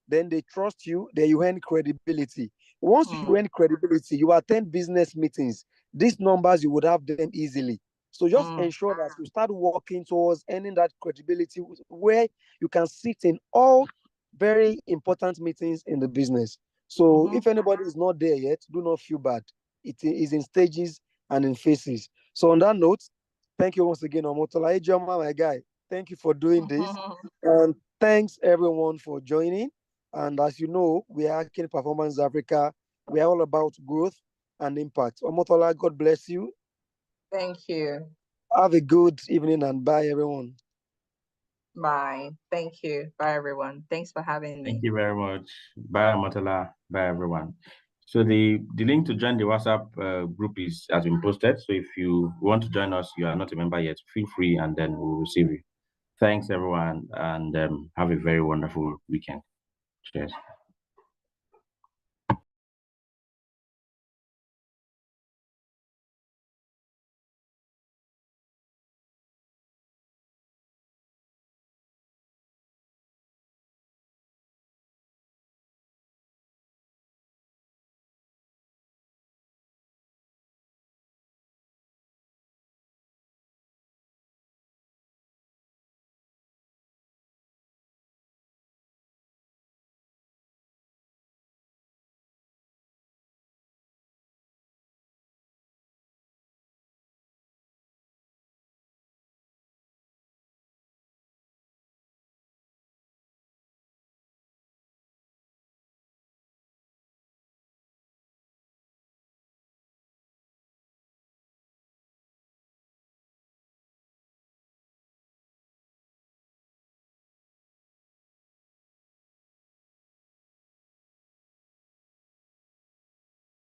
Then they trust you, then you earn credibility. Once mm, you earn credibility, you attend business meetings. These numbers, you would have them easily. So just mm, ensure that you start working towards earning that credibility where you can sit in all very important meetings in the business. So mm-hmm. if anybody is not there yet, do not feel bad. It is in stages and in phases. So on that note, Thank you once again, Omotola. Ejoma, my guy. Thank you for doing this. And thanks everyone for joining. And as you know, we are King Performance Africa. We are all about growth and impact. Omotola, God bless you. Thank you. Have a good evening and bye, everyone. Bye. Thank you. Bye, everyone. Thanks for having me. Thank you very much. Bye, Omotola. Bye, everyone. So the link to join the WhatsApp group has been posted. So if you want to join us, you are not a member yet, feel free, and then we'll receive you. Thanks, everyone, and have a very wonderful weekend. Cheers.